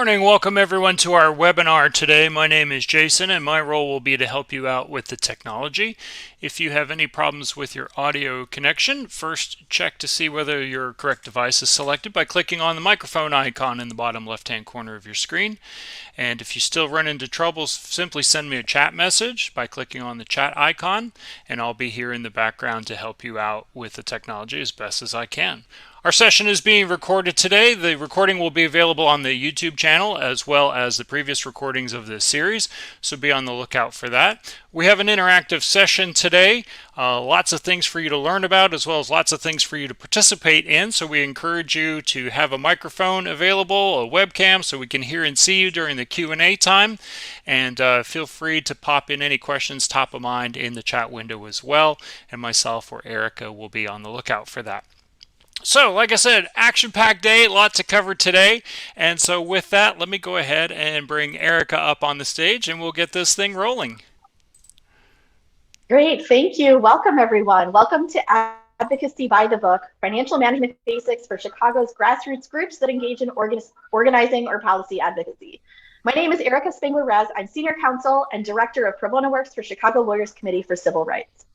morning. Welcome everyone to our webinar today. My name is Jason and my role will be to help you out with the technology. If you have any problems with your audio connection, first check to see whether your correct device is selected by clicking on the microphone icon in the bottom left-hand corner of your screen. And if you still run into troubles, simply send me a chat message by clicking on the chat icon, and I'll be here in the background to help you out with the technology as best as I can. Our session is being recorded today. The recording will be available on the YouTube channel as well as the previous recordings of this series, so be on the lookout for that. We have an interactive session today, lots of things for you to learn about as well as lots of things for you to participate in, so we encourage you to have a microphone available, a webcam, so we can hear and see you during the Q&A time, and feel free to pop in any questions top of mind in the chat window as well, and myself or Erica will be on the lookout for that. So, like I said, action-packed day, lot to cover today. And so with that, let me go ahead and bring Erica up on the stage and we'll get this thing rolling. Great, thank you. Welcome, everyone. Welcome to Advocacy by the Book, Financial Management Basics for Chicago's grassroots groups that engage in organizing or policy advocacy. My name is Erica Spangler. I'm Senior Counsel and Director of Pro Bono Works for Chicago Lawyers Committee for Civil Rights.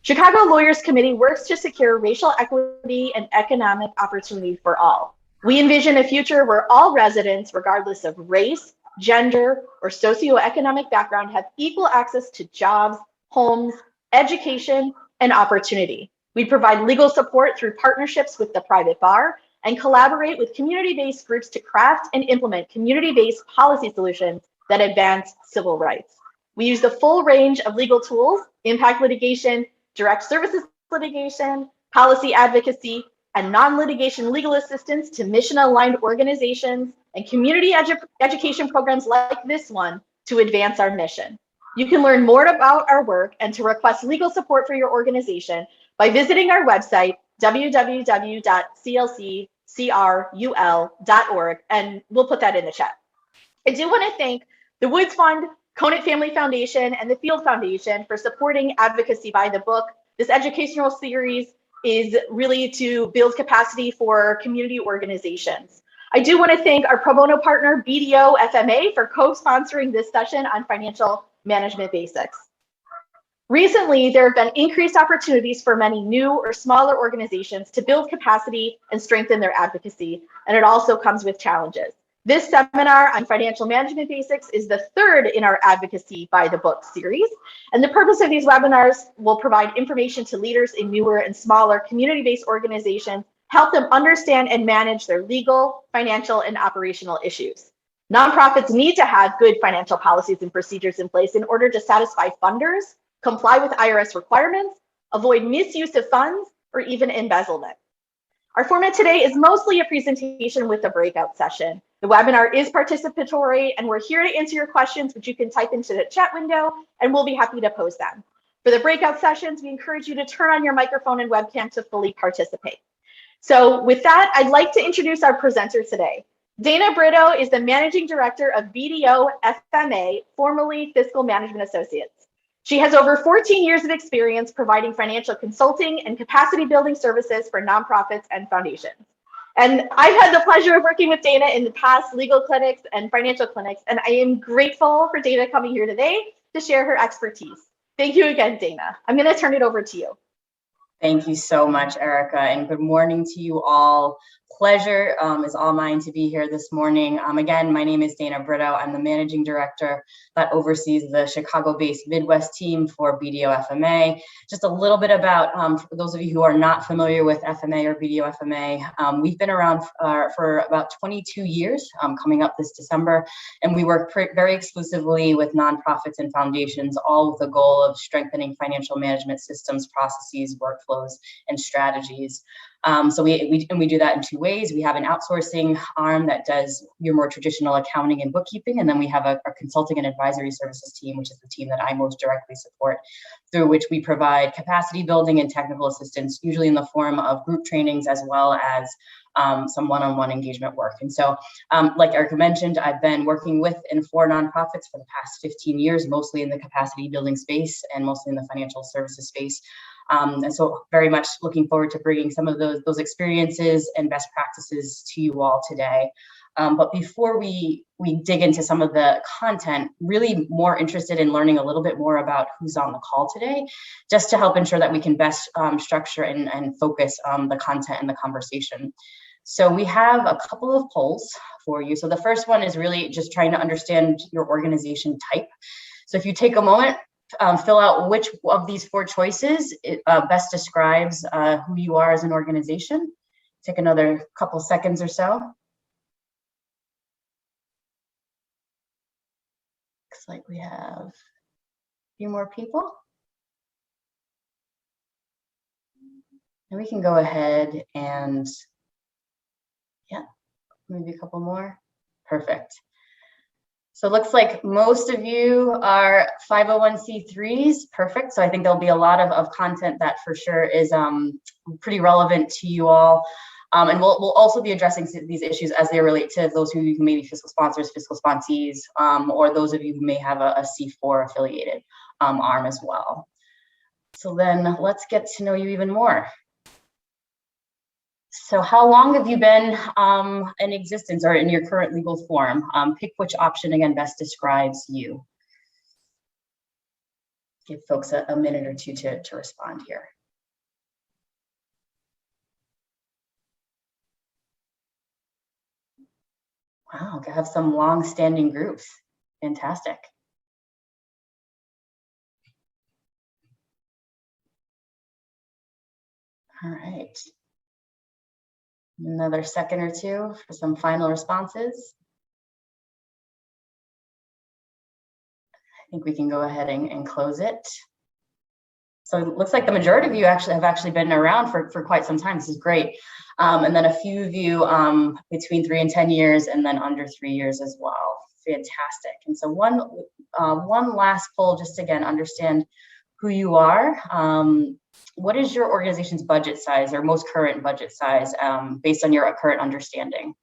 Chicago Lawyers Committee works to secure racial equity and economic opportunity for all. We envision a future where all residents, regardless of race, gender, or socioeconomic background, have equal access to jobs, homes, education, and opportunity. We provide legal support through partnerships with the private bar and collaborate with community-based groups to craft and implement community-based policy solutions that advance civil rights. We use the full range of legal tools, impact litigation, direct services litigation, policy advocacy, and non-litigation legal assistance to mission-aligned organizations and community education programs like this one to advance our mission. You can learn more about our work and to request legal support for your organization by visiting our website, www.clccrul.org, and we'll put that in the chat. I do want to thank the Woods Fund, Conant Family Foundation, and the Field Foundation for supporting Advocacy by the Book. This educational series is really to build capacity for community organizations. I do want to thank our pro bono partner, BDO FMA, for co-sponsoring this session on financial management basics. Recently, there have been increased opportunities for many new or smaller organizations to build capacity and strengthen their advocacy, and it also comes with challenges. This seminar on financial management basics is the third in our Advocacy by the Book series, and the purpose of these webinars will provide information to leaders in newer and smaller community-based organizations, help them understand and manage their legal, financial, and operational issues. Nonprofits need to have good financial policies and procedures in place in order to satisfy funders, comply with IRS requirements, avoid misuse of funds, or even embezzlement. Our format today is mostly a presentation with a breakout session. The webinar is participatory, and we're here to answer your questions, which you can type into the chat window, and we'll be happy to pose them. For the breakout sessions, we encourage you to turn on your microphone and webcam to fully participate. So with that, I'd like to introduce our presenter today. Dana Britto is the Managing Director of BDO FMA, formerly Fiscal Management Associates. She has over 14 years of experience providing financial consulting and capacity building services for nonprofits and foundations. And I've had the pleasure of working with Dana in the past legal clinics and financial clinics, and I am grateful for Dana coming here today to share her expertise. Thank you again, Dana. I'm going to turn it over to you. Thank you so much, Erica, and good morning to you all. Pleasure is all mine to be here this morning. Again, my name is Dana Britto. I'm the Managing Director that oversees the Chicago-based Midwest team for BDO FMA. Just a little bit about, for those of you who are not familiar with FMA or BDO FMA, we've been around for about 22 years, coming up this December, and we work very exclusively with nonprofits and foundations, all with the goal of strengthening financial management systems, processes, workflows, and strategies. So we do that in two ways. We have an outsourcing arm that does your more traditional accounting and bookkeeping, and then we have a consulting and advisory services team, which is the team that I most directly support, through which we provide capacity building and technical assistance, usually in the form of group trainings as well as some one-on-one engagement work. And so, like Erica mentioned, I've been working with and for nonprofits for the past 15 years, mostly in the capacity building space and mostly in the financial services space. And so very much looking forward to bringing some of those experiences and best practices to you all today. But before we dig into some of the content, really more interested in learning a little bit more about who's on the call today, just to help ensure that we can best structure and focus the content and the conversation. So we have a couple of polls for you. So the first one is really just trying to understand your organization type. So if you take a moment, fill out which of these 4 choices best describes who you are as an organization. Take another couple seconds or so. Looks like we have a few more people. And we can go ahead and, yeah, maybe a couple more. Perfect. So it looks like most of you are 501c3s. Perfect. So I think there'll be a lot of content that for sure is pretty relevant to you all. And we'll also be addressing these issues as they relate to those who may be fiscal sponsors, fiscal sponsees, or those of you who may have a C4 affiliated arm as well. So then let's get to know you even more. So how long have you been in existence or in your current legal form? Pick which option, again, best describes you. Give folks a minute or two to respond here. Wow, I have some long-standing groups. Fantastic. All right. Another second or two for some final responses. I think we can go ahead and close it. So it looks like the majority of you have been around for quite some time. This is great. And then a few of you between 3 and 10 years, and then under 3 years as well. Fantastic. And so one last poll, just to again understand who you are. What is your organization's budget size or most current budget size based on your current understanding?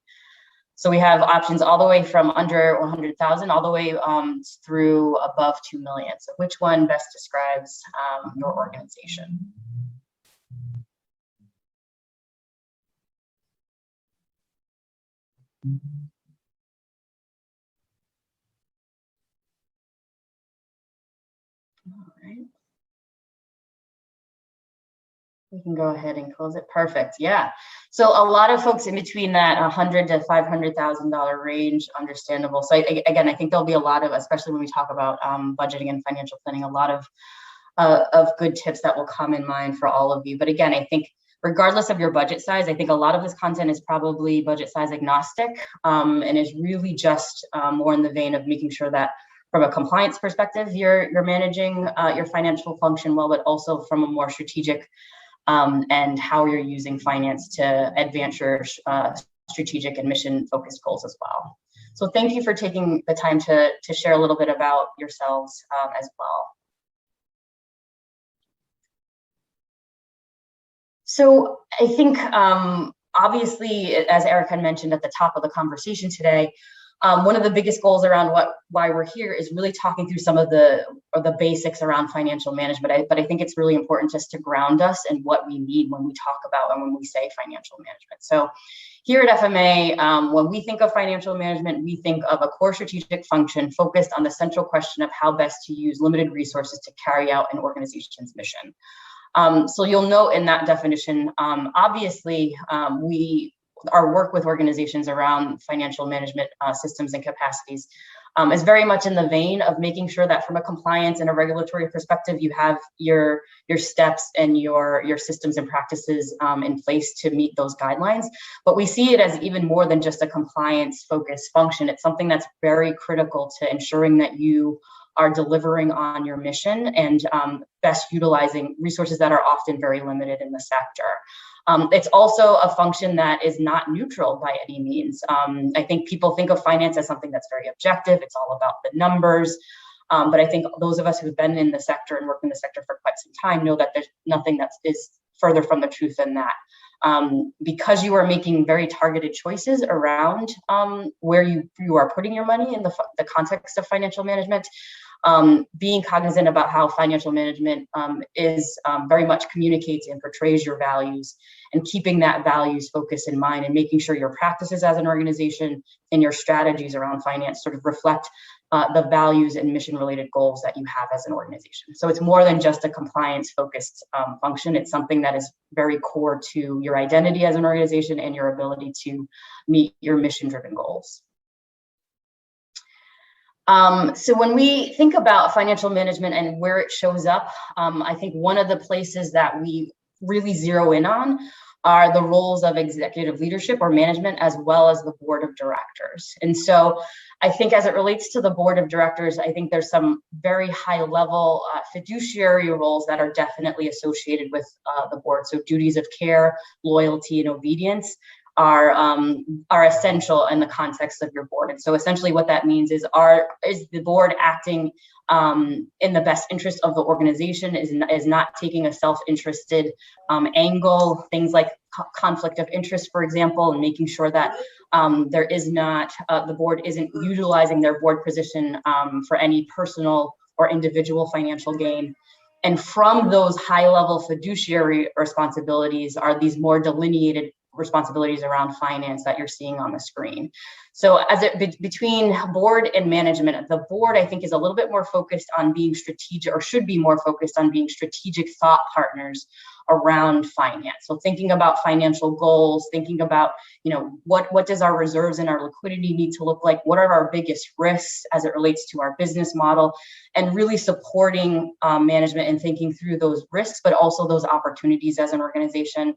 So we have options all the way from under 100,000 all the way through above 2 million. So which one best describes your organization? All right. We can go ahead and close it. Perfect. Yeah. So a lot of folks in between that $100,000 to $500,000 range, understandable. So again, I think there'll be a lot of, especially when we talk about budgeting and financial planning, a lot of good tips that will come in mind for all of you. But again, I think regardless of your budget size, I think a lot of this content is probably budget size agnostic and is really just more in the vein of making sure that from a compliance perspective, you're managing your financial function well, but also from a more strategic and how you're using finance to advance your strategic and mission-focused goals as well. So thank you for taking the time to share a little bit about yourselves as well. So I think, obviously, as Eric had mentioned at the top of the conversation today, one of the biggest goals around why we're here is really talking through some of the basics around financial management. But I think it's really important just to ground us in what we need when we talk about and when we say financial management. So here at FMA, when we think of financial management, we think of a core strategic function focused on the central question of how best to use limited resources to carry out an organization's mission. So you'll note in that definition, obviously, our work with organizations around financial management systems and capacities is very much in the vein of making sure that from a compliance and a regulatory perspective, you have your steps and your systems and practices in place to meet those guidelines. But we see it as even more than just a compliance focused function. It's something that's very critical to ensuring that you are delivering on your mission and best utilizing resources that are often very limited in the sector. It's also a function that is not neutral by any means. I think people think of finance as something that's very objective. It's all about the numbers. But I think those of us who've been in the sector and worked in the sector for quite some time know that there's nothing that is further from the truth than that. because you are making very targeted choices around where you are putting your money in the context of financial management. Being cognizant about how financial management is very much communicates and portrays your values, and keeping that values focus in mind, and making sure your practices as an organization and your strategies around finance sort of reflect the values and mission related goals that you have as an organization. So it's more than just a compliance focused function. It's something that is very core to your identity as an organization and your ability to meet your mission driven goals. So when we think about financial management and where it shows up, I think one of the places that we really zero in on are the roles of executive leadership or management, as well as the board of directors. And so I think as it relates to the board of directors, I think there's some very high level fiduciary roles that are definitely associated with the board. So duties of care, loyalty, and obedience are essential in the context of your board. And so essentially what that means is the board acting in the best interest of the organization, is not taking a self-interested angle, things like conflict of interest, for example, and making sure that there is not, the board isn't utilizing their board position for any personal or individual financial gain. And from those high-level fiduciary responsibilities are these more delineated responsibilities around finance that you're seeing on the screen. So between board and management, the board, I think, is a little bit more focused on being strategic, or should be more focused on being strategic thought partners around finance. So thinking about financial goals, thinking about, what does our reserves and our liquidity need to look like? What are our biggest risks as it relates to our business model? And really supporting management and thinking through those risks, but also those opportunities as an organization.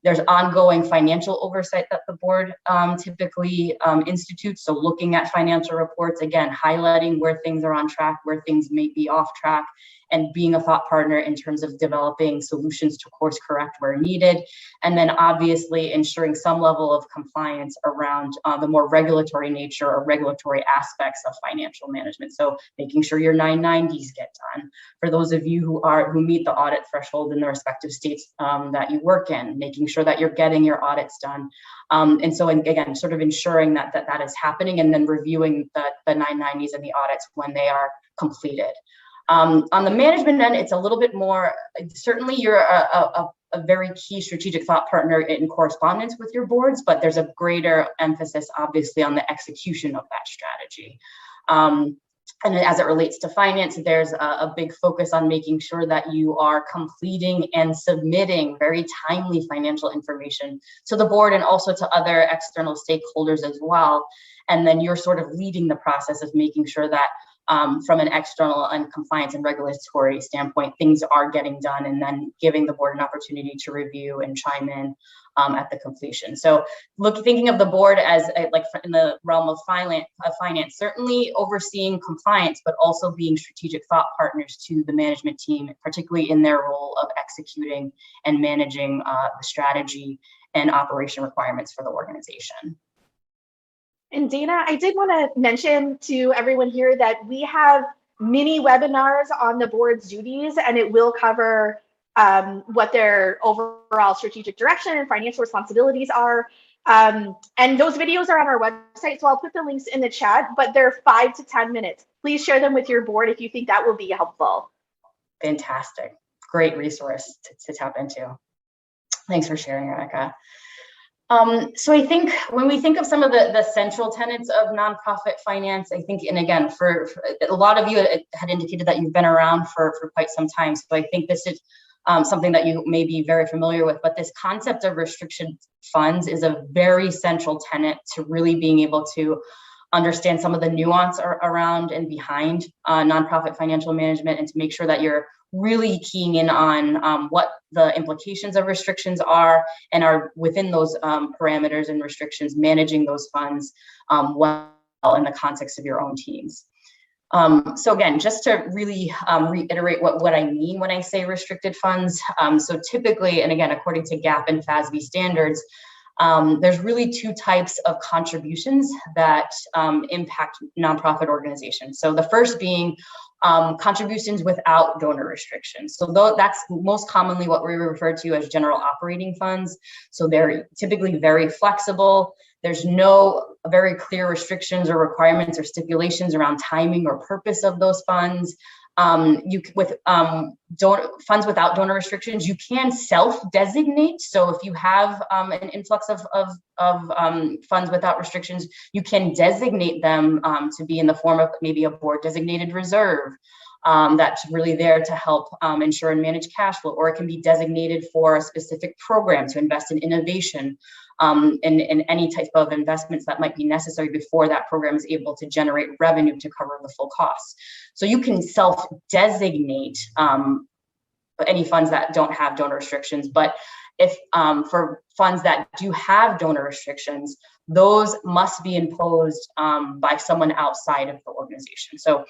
There's ongoing financial oversight that the board typically institutes. So looking at financial reports, again, highlighting where things are on track, where things may be off track, and being a thought partner in terms of developing solutions to course correct where needed. And then obviously ensuring some level of compliance around the more regulatory nature or regulatory aspects of financial management. So making sure your 990s get done. For those of you who meet the audit threshold in the respective states that you work in, making sure that you're getting your audits done. And so again, sort of ensuring that is happening, and then reviewing the 990s and the audits when they are completed. On the management end, it's a little bit more, certainly you're a very key strategic thought partner in correspondence with your boards, but there's a greater emphasis, obviously, on the execution of that strategy. And as it relates to finance, there's a big focus on making sure that you are completing and submitting very timely financial information to the board and also to other external stakeholders as well. And then you're sort of leading the process of making sure that from an external and compliance and regulatory standpoint, things are getting done, and then giving the board an opportunity to review and chime in at the completion. So thinking of the board as like in the realm of finance, certainly overseeing compliance, but also being strategic thought partners to the management team, particularly in their role of executing and managing the strategy and operation requirements for the organization. And Dana, I did want to mention to everyone here that we have mini webinars on the board's duties, and it will cover what their overall strategic direction and financial responsibilities are. And those videos are on our website, so I'll put the links in the chat, but they're 5 to 10 minutes. Please share them with your board if you think that will be helpful. Fantastic. Great resource to tap into. Thanks for sharing, Erica. So I think when we think of some of the central tenets of nonprofit finance, I think, and again, for a lot of you had indicated that you've been around for quite some time. So I think this is something that you may be very familiar with, but this concept of restricted funds is a very central tenet to really being able to understand some of the nuance around and behind nonprofit financial management, and to make sure that you're really keying in on what the implications of restrictions are, and are within those parameters and restrictions, managing those funds well in the context of your own teams. So again, just to really reiterate what I mean when I say restricted funds. So typically, and again, according to GAAP and FASB standards, There's really two types of contributions that impact nonprofit organizations. So the first being contributions without donor restrictions. So that's most commonly what we refer to as general operating funds. So they're typically very flexible. There's no very clear restrictions or requirements or stipulations around timing or purpose of those funds. With funds without donor restrictions, you can self-designate. So if you have an influx of funds without restrictions, you can designate them to be in the form of maybe a board designated reserve that's really there to help ensure and manage cash flow, or it can be designated for a specific program to invest in innovation and any type of investments that might be necessary before that program is able to generate revenue to cover the full costs. So you can self-designate any funds that don't have donor restrictions, but if for funds that do have donor restrictions, those must be imposed by someone outside of the organization. So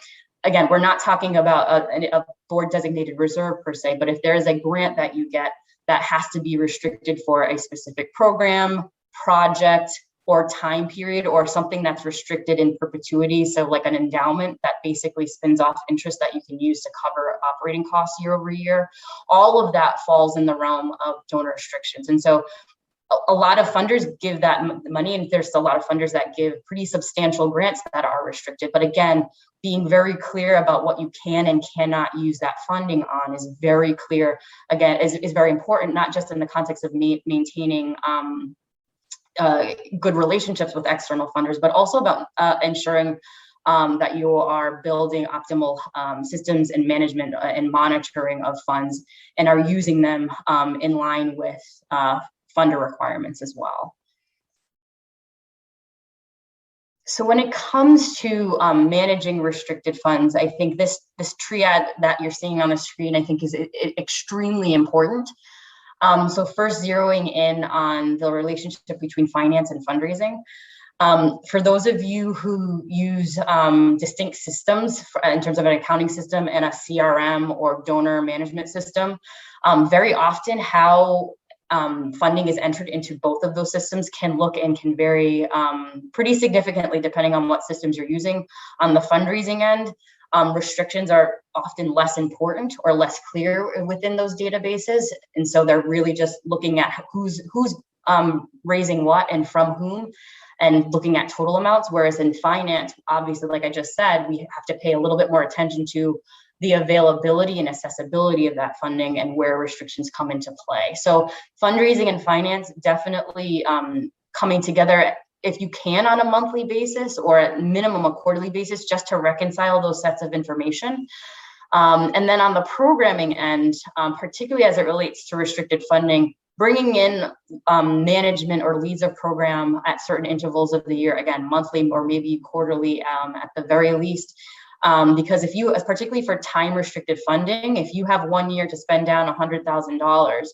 again, we're not talking about a board designated reserve per se, but if there is a grant that you get that has to be restricted for a specific program, project, or time period, or something that's restricted in perpetuity, so like an endowment that basically spins off interest that you can use to cover operating costs year over year, all of that falls in the realm of donor restrictions. And so a lot of funders give that money, and there's a lot of funders that give pretty substantial grants that are restricted. But again, being very clear about what you can and cannot use that funding on is very clear. Again, is very important, not just in the context of maintaining good relationships with external funders, but also about ensuring that you are building optimal systems and management and monitoring of funds, and are using them in line with funder requirements as well. So when it comes to managing restricted funds, I think this triad that you're seeing on the screen, I think is extremely important. So first, zeroing in on the relationship between finance and fundraising. For those of you who use distinct systems in terms of an accounting system and a CRM or donor management system, very often how funding is entered into both of those systems can look and can vary pretty significantly depending on what systems you're using. On the fundraising end, restrictions are often less important or less clear within those databases. And so they're really just looking at who's raising what and from whom, and looking at total amounts. Whereas in finance, obviously, like I just said, we have to pay a little bit more attention to the availability and accessibility of that funding and where restrictions come into play. So fundraising and finance definitely coming together, if you can, on a monthly basis or at minimum a quarterly basis, just to reconcile those sets of information. And then on the programming end, particularly as it relates to restricted funding, bringing in management or leads of program at certain intervals of the year, again, monthly or maybe quarterly at the very least. Because if you, particularly for time restricted funding, if you have 1 year to spend down $100,000,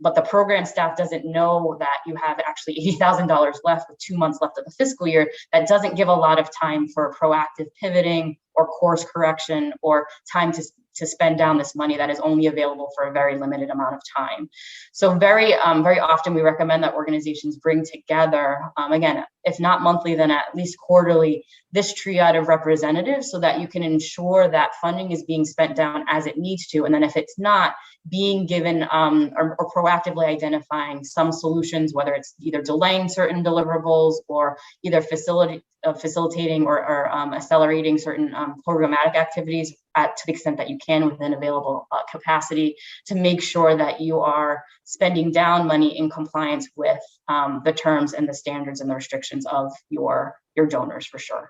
but the program staff doesn't know that you have actually $80,000 left with 2 months left of the fiscal year, that doesn't give a lot of time for proactive pivoting or course correction or time to spend down this money that is only available for a very limited amount of time. So very often we recommend that organizations bring together, again, if not monthly, then at least quarterly, this triad of representatives so that you can ensure that funding is being spent down as it needs to. And then if it's not, being given or proactively identifying some solutions, whether it's either delaying certain deliverables or either facilitating or accelerating certain programmatic activities to the extent that you can within available capacity, to make sure that you are spending down money in compliance with the terms and the standards and the restrictions of your donors, for sure.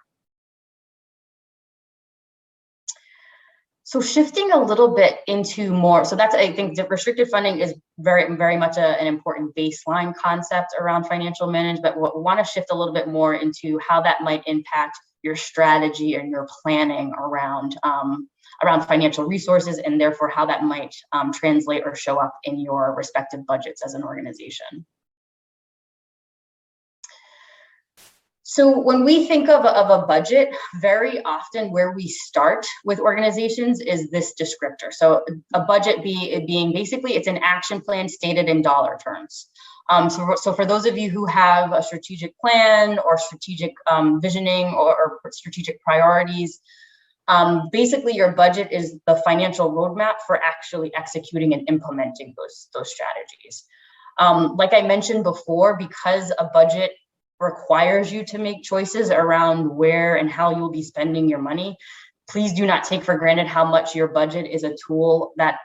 So shifting a little bit into more, so that's, I think, restricted funding is very much an important baseline concept around financial management. But we want to shift a little bit more into how that might impact your strategy and your planning around financial resources, and therefore how that might translate or show up in your respective budgets as an organization. So when we think of a budget, very often where we start with organizations is this descriptor. So a budget being basically, it's an action plan stated in dollar terms. So for those of you who have a strategic plan or strategic visioning or strategic priorities, basically your budget is the financial roadmap for actually executing and implementing those strategies. Like I mentioned before, because a budget requires you to make choices around where and how you'll be spending your money, please do not take for granted how much your budget is a tool that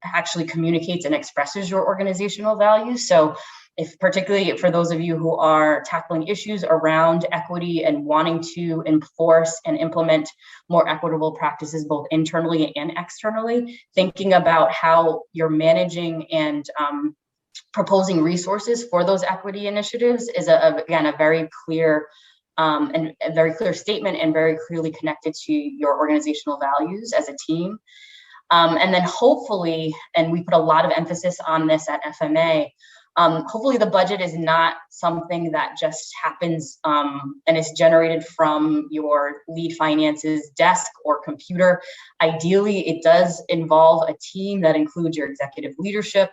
actually communicates and expresses your organizational values. So if particularly for those of you who are tackling issues around equity and wanting to enforce and implement more equitable practices, both internally and externally, thinking about how you're managing and proposing resources for those equity initiatives is again a very clear and a very clear statement and very clearly connected to your organizational values as a team. And then hopefully, and we put a lot of emphasis on this at FMA, hopefully the budget is not something that just happens and is generated from your lead finances desk or computer. Ideally, it does involve a team that includes your executive leadership,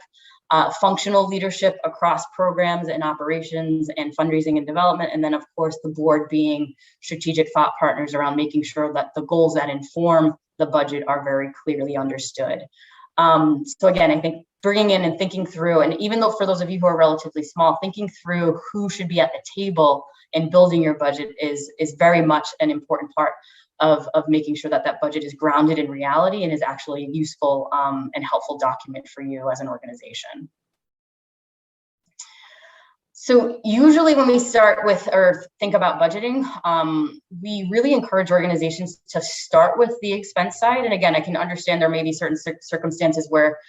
functional leadership across programs and operations and fundraising and development, and then of course the board being strategic thought partners around making sure that the goals that inform the budget are very clearly understood. So again, I think bringing in and thinking through, and even though for those of you who are relatively small, thinking through who should be at the table in building your budget is very much an important part of making sure that that budget is grounded in reality and is actually a useful and helpful document for you as an organization. So usually when we start with or think about budgeting, we really encourage organizations to start with the expense side. And again, I can understand there may be certain circumstances where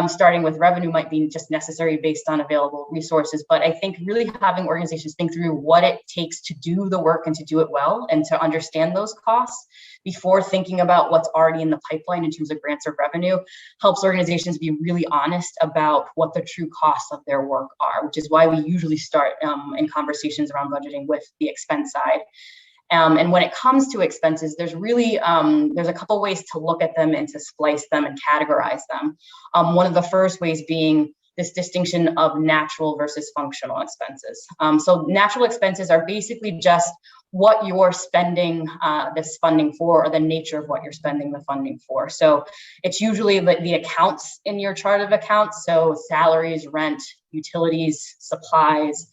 starting with revenue might be just necessary based on available resources. But I think really having organizations think through what it takes to do the work and to do it well and to understand those costs before thinking about what's already in the pipeline in terms of grants or revenue helps organizations be really honest about what the true costs of their work are, which is why we usually start in conversations around budgeting with the expense side. And when it comes to expenses, there's really, there's a couple ways to look at them and to splice them and categorize them. One of the first ways being this distinction of natural versus functional expenses. So natural expenses are basically just what you're spending this funding for, or the nature of what you're spending the funding for. So it's usually the accounts in your chart of accounts. So salaries, rent, utilities, supplies.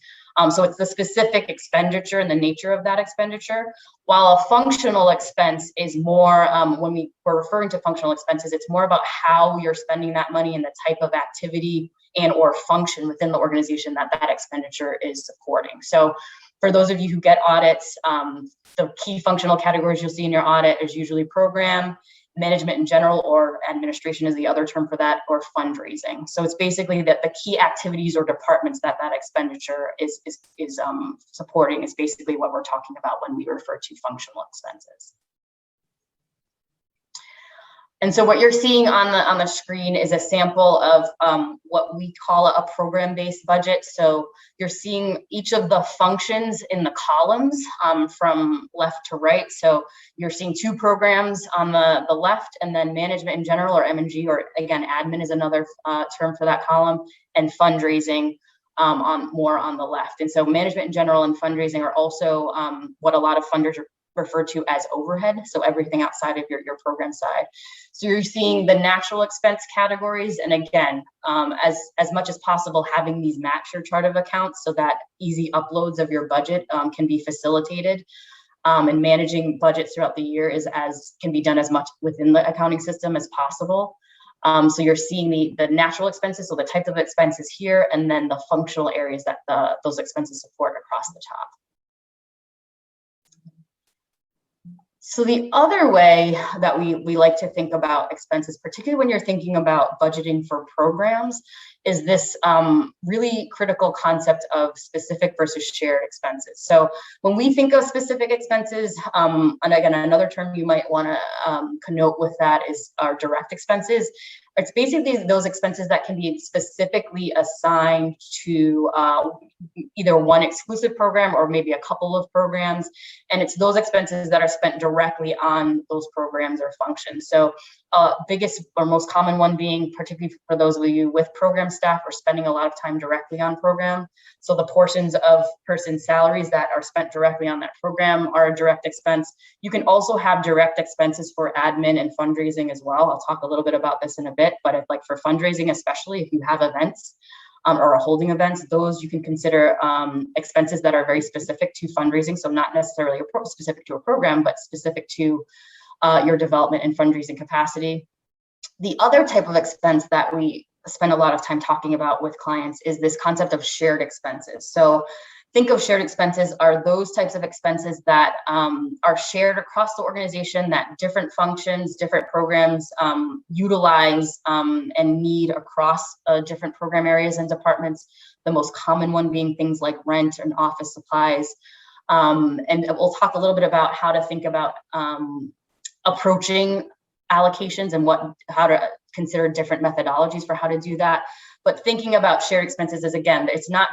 So it's the specific expenditure and the nature of that expenditure, while a functional expense is more, when we're referring to functional expenses, it's more about how you're spending that money and the type of activity and or function within the organization that that expenditure is supporting. So for those of you who get audits, the key functional categories you'll see in your audit is usually program, management in general, or administration is the other term for that, or fundraising. So it's basically that the key activities or departments that that expenditure is supporting is basically what we're talking about when we refer to functional expenses. And so what you're seeing on the screen is a sample of what we call a program-based budget. So you're seeing each of the functions in the columns from left to right. So you're seeing two programs on the left, and then management in general, or M&G, or again, admin is another term for that column, and fundraising more on the left. And so management in general and fundraising are also what a lot of funders are referred to as overhead, so everything outside of your program side. So you're seeing the natural expense categories, and again, as much as possible, having these match your chart of accounts so that easy uploads of your budget can be facilitated. And managing budgets throughout the year can be done as much within the accounting system as possible. So you're seeing the natural expenses, so the type of expenses here, and then the functional areas that those expenses support across the top. So the other way that we like to think about expenses, particularly when you're thinking about budgeting for programs, is this really critical concept of specific versus shared expenses. So when we think of specific expenses, and again, another term you might want to connote with that is our direct expenses. It's basically those expenses that can be specifically assigned to either one exclusive program or maybe a couple of programs. And it's those expenses that are spent directly on those programs or functions. So biggest or most common one being, particularly for those of you with program staff, are spending a lot of time directly on program. So the portions of person's salaries that are spent directly on that program are a direct expense. You can also have direct expenses for admin and fundraising as well. I'll talk a little bit about this in a bit, but like for fundraising, especially if you have events or holding events, those you can consider expenses that are very specific to fundraising. So not necessarily specific to a program, but specific to your development and fundraising capacity. The other type of expense that we spend a lot of time talking about with clients is this concept of shared expenses. So think of shared expenses are those types of expenses that are shared across the organization that different functions, different programs utilize and need across different program areas and departments. The most common one being things like rent and office supplies. And we'll talk a little bit about how to think about approaching allocations and how to consider different methodologies for how to do that. But thinking about shared expenses is, again, it's not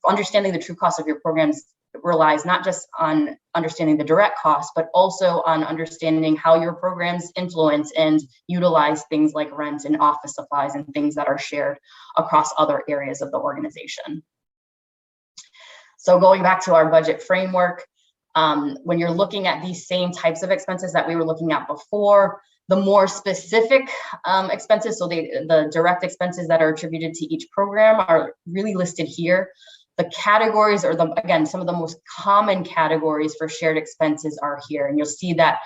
understanding the true cost of your programs relies not just on understanding the direct cost, but also on understanding how your programs influence and utilize things like rent and office supplies and things that are shared across other areas of the organization. So going back to our budget framework, when you're looking at these same types of expenses that we were looking at before, the more specific expenses, so the direct expenses that are attributed to each program are really listed here. The categories, or again, some of the most common categories for shared expenses are here. And you'll see that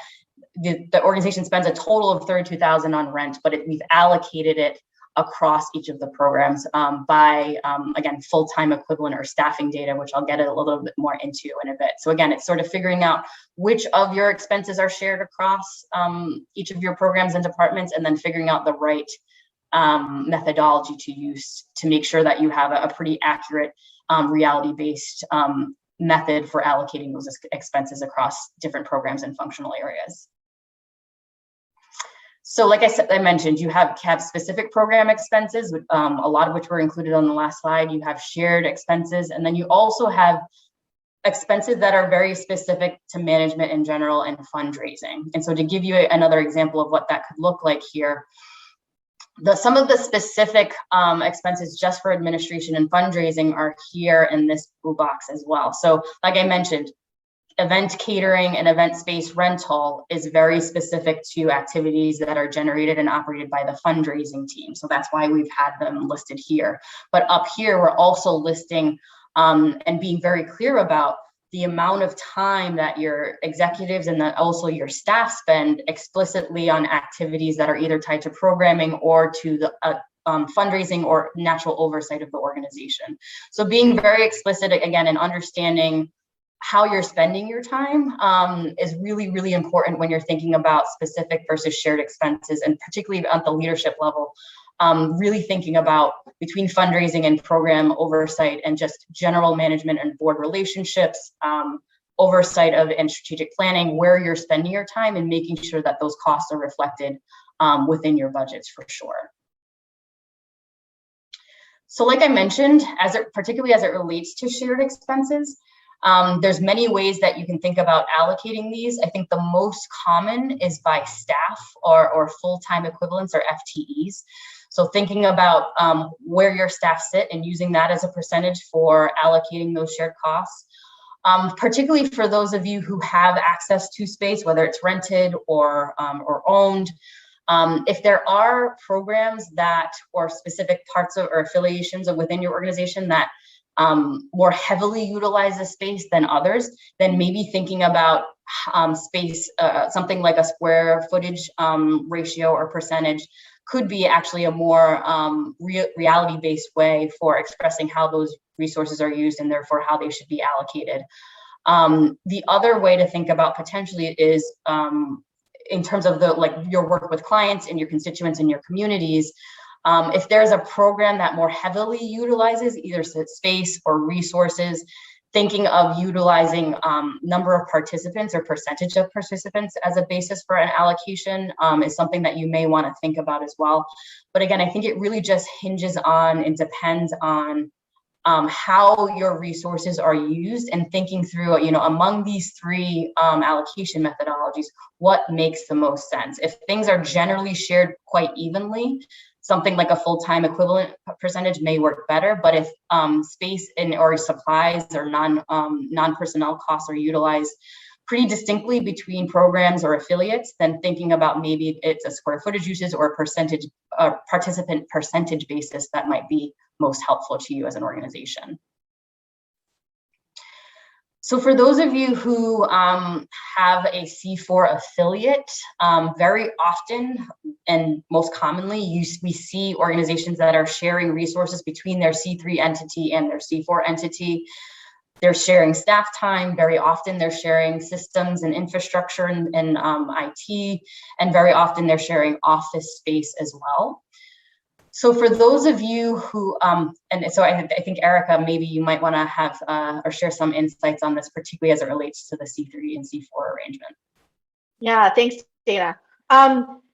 the organization spends a total of $32,000 on rent, but we've allocated it across each of the programs by, again, full-time equivalent or staffing data, which I'll get a little bit more into in a bit. So again, it's sort of figuring out which of your expenses are shared across each of your programs and departments, and then figuring out the right methodology to use to make sure that you have a pretty accurate, reality-based method for allocating those expenses across different programs and functional areas. So like I mentioned, you have specific program expenses, a lot of which were included on the last slide. You have shared expenses, and then you also have expenses that are very specific to management in general and fundraising. And so to give you another example of what that could look like here, some of the specific expenses just for administration and fundraising are here in this blue box as well. So like I mentioned, event catering and event space rental is very specific to activities that are generated and operated by the fundraising team. So that's why we've had them listed here. But up here, we're also listing and being very clear about the amount of time that your executives and also your staff spend explicitly on activities that are either tied to programming or to the fundraising or natural oversight of the organization. So being very explicit, again, and understanding how you're spending your time is really, really important when you're thinking about specific versus shared expenses, and particularly at the leadership level, really thinking about between fundraising and program oversight and just general management and board relationships, oversight of and strategic planning, where you're spending your time and making sure that those costs are reflected within your budgets for sure. So like I mentioned, particularly as it relates to shared expenses, there's many ways that you can think about allocating these. I think the most common is by staff or full-time equivalents or FTEs. So thinking about where your staff sit and using that as a percentage for allocating those shared costs. Particularly for those of you who have access to space, whether it's rented or owned. If there are programs or specific parts of or affiliations within your organization that more heavily utilize the space than others, then maybe thinking about space, something like a square footage ratio or percentage could be actually a more reality-based way for expressing how those resources are used and therefore how they should be allocated. The other way to think about potentially is in terms of your work with clients and your constituents and your communities. If there's a program that more heavily utilizes either space or resources, thinking of utilizing number of participants or percentage of participants as a basis for an allocation is something that you may want to think about as well. But again, I think it really just hinges on and depends on how your resources are used, and thinking through, among these three allocation methodologies, what makes the most sense. If things are generally shared quite evenly, something like a full-time equivalent percentage may work better. But if space or supplies or non-personnel costs are utilized pretty distinctly between programs or affiliates, then thinking about maybe it's a square footage uses or a percentage, participant percentage basis that might be most helpful to you as an organization. So for those of you who have a C4 affiliate, very often and most commonly, we see organizations that are sharing resources between their C3 entity and their C4 entity. They're sharing staff time. Very often they're sharing systems and infrastructure and IT, and very often they're sharing office space as well. So for those of you who, and so I think Erica, maybe you might want to have or share some insights on this, particularly as it relates to the C3 and C4 arrangement. Yeah, thanks, Dana.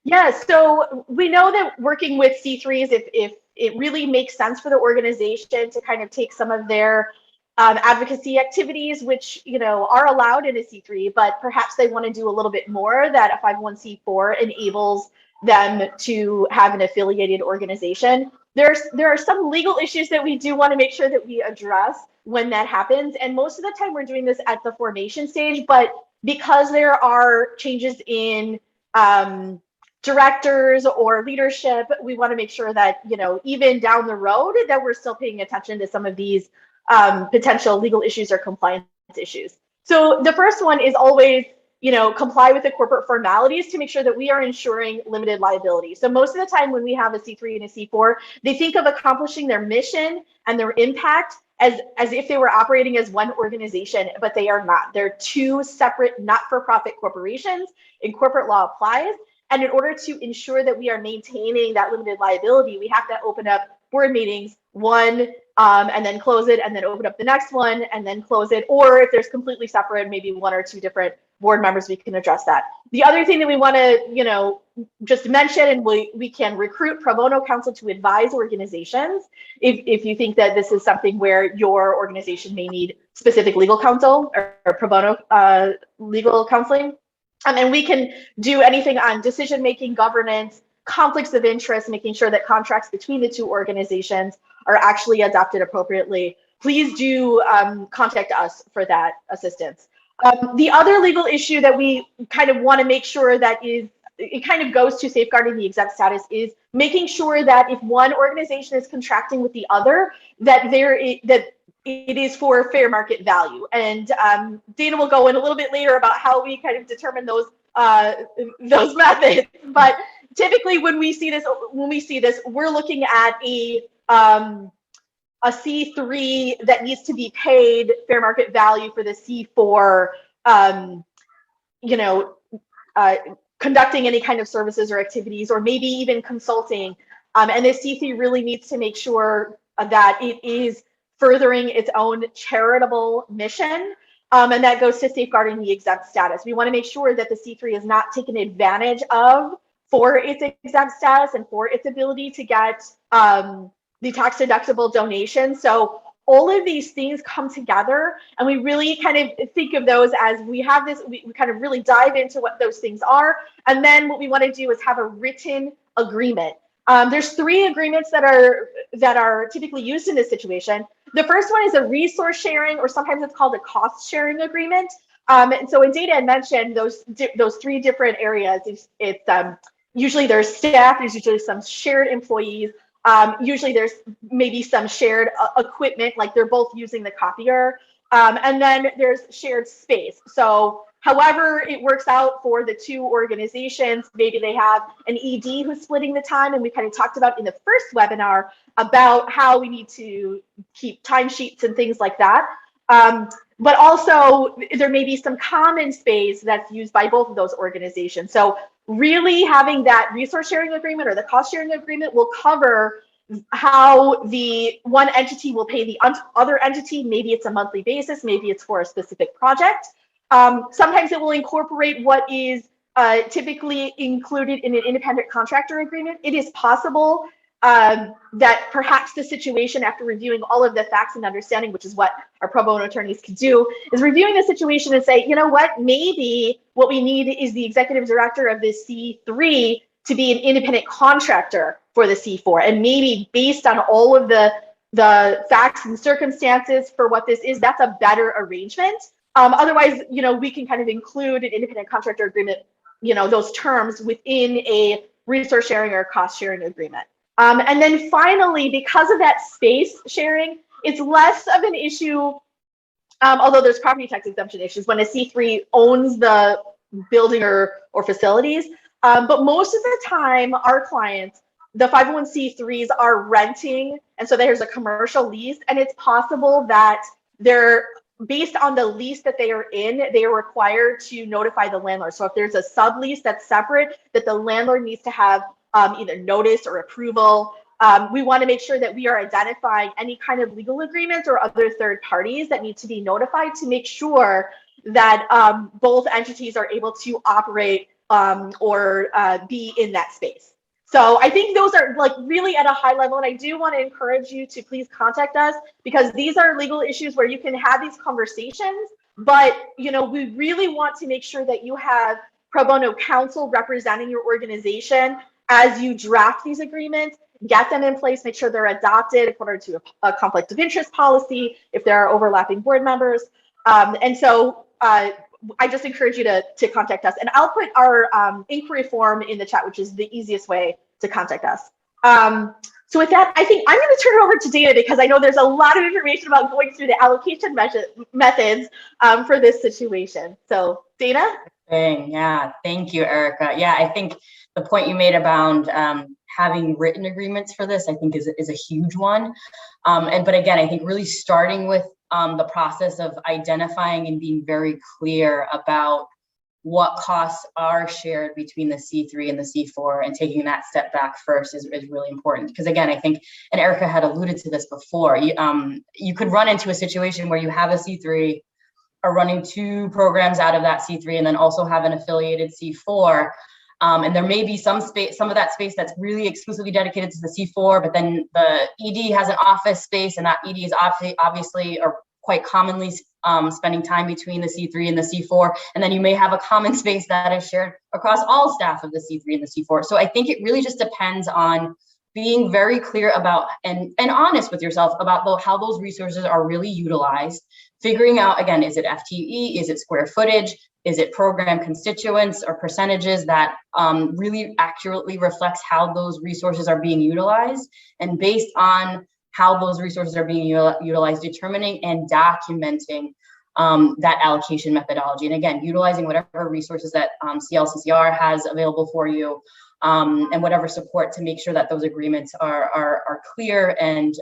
Yeah, so we know that working with C3s, if it really makes sense for the organization to kind of take some of their advocacy activities, which are allowed in a C3, but perhaps they want to do a little bit more, that a 501c4 enables them to have an affiliated organization. There are some legal issues that we do want to make sure that we address when that happens, and most of the time we're doing this at the formation stage. But because there are changes in directors or leadership, we want to make sure that even down the road that we're still paying attention to some of these potential legal issues or compliance issues. So the first one is always, comply with the corporate formalities to make sure that we are ensuring limited liability. So most of the time when we have a C3 and a C4, they think of accomplishing their mission and their impact as if they were operating as one organization, but they are not. They're two separate not-for-profit corporations, and corporate law applies. And in order to ensure that we are maintaining that limited liability, we have to open up board meetings, one, and then close it, and then open up the next one, and then close it. Or if there's completely separate, maybe one or two different board members, we can address that. The other thing that we want to, just mention, and we can recruit pro bono counsel to advise organizations if you think that this is something where your organization may need specific legal counsel or pro bono legal counseling. And we can do anything on decision-making, governance, conflicts of interest, making sure that contracts between the two organizations are actually adopted appropriately. Please do contact us for that assistance. The other legal issue that we kind of want to make sure that it kind of goes to safeguarding the exempt status is making sure that if one organization is contracting with the other, that it is for fair market value. And Dana will go in a little bit later about how we kind of determine those methods. But typically, when we see this, we're looking at a C3 that needs to be paid fair market value for the C4, conducting any kind of services or activities, or maybe even consulting. And the C3 really needs to make sure that it is furthering its own charitable mission. And that goes to safeguarding the exempt status. We want to make sure that the C3 is not taken advantage of for its exempt status and for its ability to get the tax deductible donation. So all of these things come together, and we really kind of think of those as we have this, we kind of really dive into what those things are. And then what we want to do is have a written agreement. There's three agreements that are typically used in this situation. The first one is a resource sharing, or sometimes it's called a cost sharing agreement. And so when Dana had mentioned those three different areas, it's usually there's staff, there's usually some shared employees, usually there's maybe some shared equipment, like they're both using the copier, and then there's shared space. So however it works out for the two organizations, maybe they have an ED who's splitting the time, and we kind of talked about in the first webinar about how we need to keep timesheets and things like that. But also there may be some common space that's used by both of those organizations. So really having that resource sharing agreement or the cost sharing agreement will cover how the one entity will pay the other entity. Maybe it's a monthly basis, maybe it's for a specific project. Sometimes it will incorporate what is typically included in an independent contractor agreement. It is possible that perhaps the situation, after reviewing all of the facts and understanding, which is what our pro bono attorneys can do, is reviewing the situation and say, you know what, maybe what we need is the executive director of this C3 to be an independent contractor for the C4. And maybe based on all of the facts and circumstances for what this is, that's a better arrangement. Otherwise, we can kind of include an independent contractor agreement, those terms within a resource sharing or cost sharing agreement. And then finally, because of that space sharing, it's less of an issue, although there's property tax exemption issues when a C3 owns the building or facilities. But most of the time, our clients, the 501c3s are renting, and so there's a commercial lease, and it's possible that they're, based on the lease that they are in, they are required to notify the landlord. So if there's a sublease that's separate, that the landlord needs to have either notice or approval. We want to make sure that we are identifying any kind of legal agreements or other third parties that need to be notified to make sure that both entities are able to operate or be in that space. So I think those are like really at a high level, and I do want to encourage you to please contact us, because these are legal issues where you can have these conversations, but we really want to make sure that you have pro bono counsel representing your organization as you draft these agreements, get them in place, make sure they're adopted according to a conflict of interest policy, if there are overlapping board members. And so I just encourage you to contact us. And I'll put our inquiry form in the chat, which is the easiest way to contact us. So with that, I think I'm going to turn it over to Dana, because I know there's a lot of information about going through the allocation methods for this situation. So Dana? Yeah, thank you, Erica. Yeah, I think the point you made about having written agreements for this, I think is a huge one. But again, I think really starting with the process of identifying and being very clear about what costs are shared between the C3 and the C4, and taking that step back first is really important. Because again, I think, and Erica had alluded to this before, you could run into a situation where you have a C3, are running 2 programs out of that C3, and then also have an affiliated C4. And there may be some of that space that's really exclusively dedicated to the C4, but then the ED has an office space, and that ED is obviously or quite commonly spending time between the C3 and the C4. And then you may have a common space that is shared across all staff of the C3 and the C4. So I think it really just depends on being very clear about and honest with yourself about how those resources are really utilized, figuring out, again, is it FTE, is it square footage, is it program constituents or percentages that really accurately reflects how those resources are being utilized, and based on how those resources are being utilized, determining and documenting that allocation methodology. And again, utilizing whatever resources that CLCCR has available for you, and whatever support to make sure that those agreements are clear and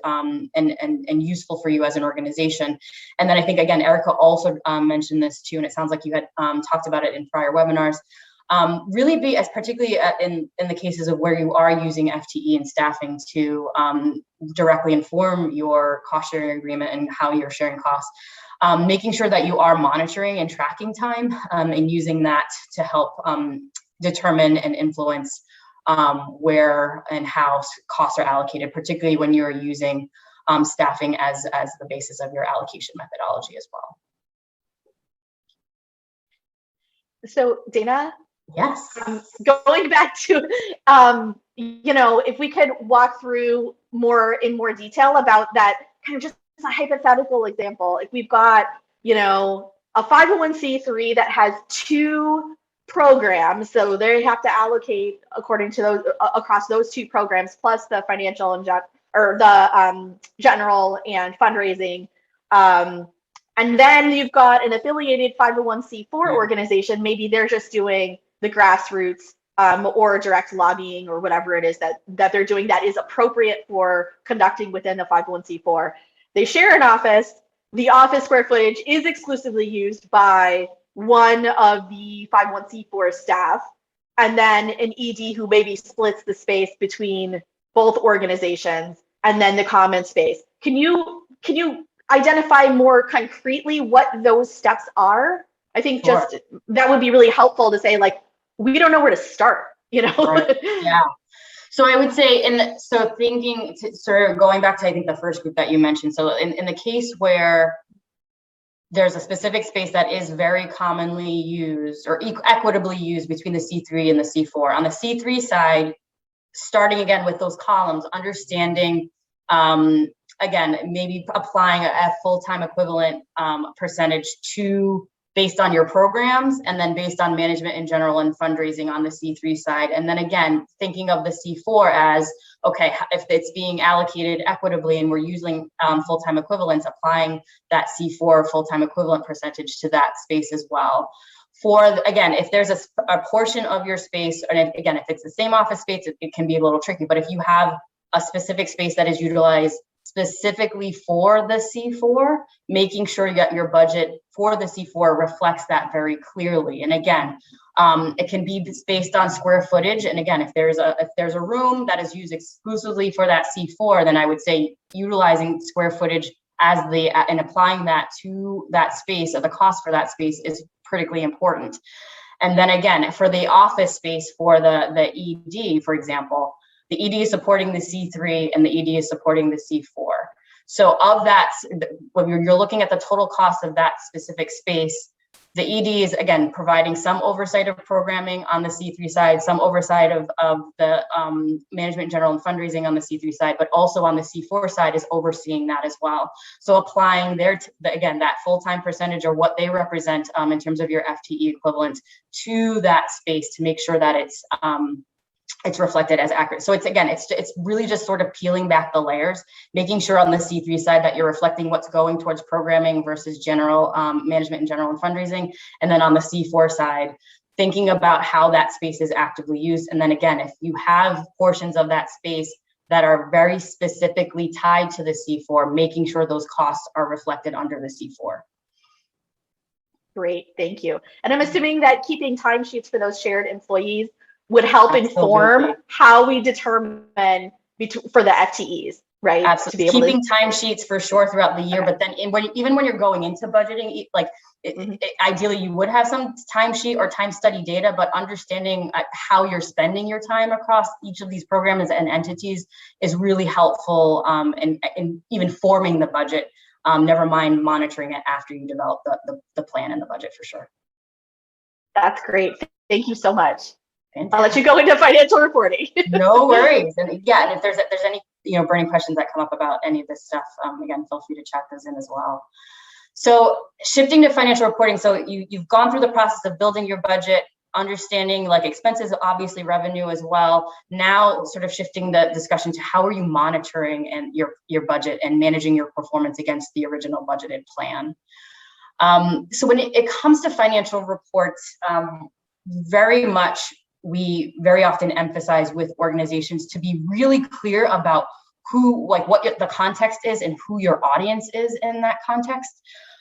useful for you as an organization. And then I think, again, Erica also mentioned this too, and it sounds like you had talked about it in prior webinars. Really be, as particularly in the cases of where you are using FTE and staffing to directly inform your cost sharing agreement and how you're sharing costs, making sure that you are monitoring and tracking time, and using that to help determine and influence where and how costs are allocated, particularly when you're using staffing as the basis of your allocation methodology as well. So Dana? Yes. Going back to, if we could walk through in more detail about that, kind of just a hypothetical example. If we've got, a 501c3 that has 2 programs, so they have to allocate according to those across those 2 programs, plus the financial and general and fundraising. And then you've got an affiliated 501c4 organization. Maybe they're just doing the grassroots or direct lobbying or whatever it is that they're doing that is appropriate for conducting within the 501c4. They share an office. The office square footage is exclusively used by one of the 501c4 staff, and then an ED who maybe splits the space between both organizations, and then the common space. Can you identify more concretely what those steps are? I think just that would be really helpful to say, like, we don't know where to start, Right. Yeah. So I would say, sort of going back to, I think, the first group that you mentioned. So in the case where there's a specific space that is very commonly used or equitably used between the C3 and the C4. On the C3 side, starting again with those columns, understanding, again, maybe applying a full-time equivalent percentage based on your programs, and then based on management in general and fundraising on the C3 side. And then again, thinking of the C4 as, okay, if it's being allocated equitably and we're using full-time equivalents, applying that C4 full-time equivalent percentage to that space as well. Again, if there's a portion of your space, and if it's the same office space, it can be a little tricky, but if you have a specific space that is utilized specifically for the C4, making sure that your budget for the C4 reflects that very clearly. And again, it can be based on square footage. And again, if there's a room that is used exclusively for that C4, then I would say utilizing square footage and applying that to that space, or the cost for that space, is critically important. And then again, for the office space for the ED, for example, the ED is supporting the C3 and the ED is supporting the C4. So of that, when you're looking at the total cost of that specific space, the ED is, again, providing some oversight of programming on the C3 side, some oversight of the management in general and fundraising on the C3 side, but also on the C4 side is overseeing that as well. So applying again, that full-time percentage, or what they represent in terms of your FTE equivalent, to that space to make sure that it's reflected as accurate. So it's really just sort of peeling back the layers, making sure on the C3 side that you're reflecting what's going towards programming versus general management in general and fundraising. And then on the C4 side, thinking about how that space is actively used. And then again, if you have portions of that space that are very specifically tied to the C4, making sure those costs are reflected under the C4. Great, thank you. And I'm assuming that keeping timesheets for those shared employees would help inform how we determine for the FTEs, right? Absolutely. To be able keeping timesheets for sure throughout the year, but then even when you're going into budgeting, ideally you would have some timesheet or time study data, but understanding how you're spending your time across each of these programs and entities is really helpful in even forming the budget. Never mind monitoring it after you develop the plan and the budget, for sure. That's great. Thank you so much. I'll let you go into financial reporting. No worries. And yeah, and if there's any burning questions that come up about any of this stuff, again, feel free to chat those in as well. So shifting to financial reporting, so you've gone through the process of building your budget, understanding expenses, obviously revenue as well. Now sort of shifting the discussion to how are you monitoring and your budget and managing your performance against the original budgeted plan. So when it comes to financial reports, we very often emphasize with organizations to be really clear about what the context is and who your audience is in that context.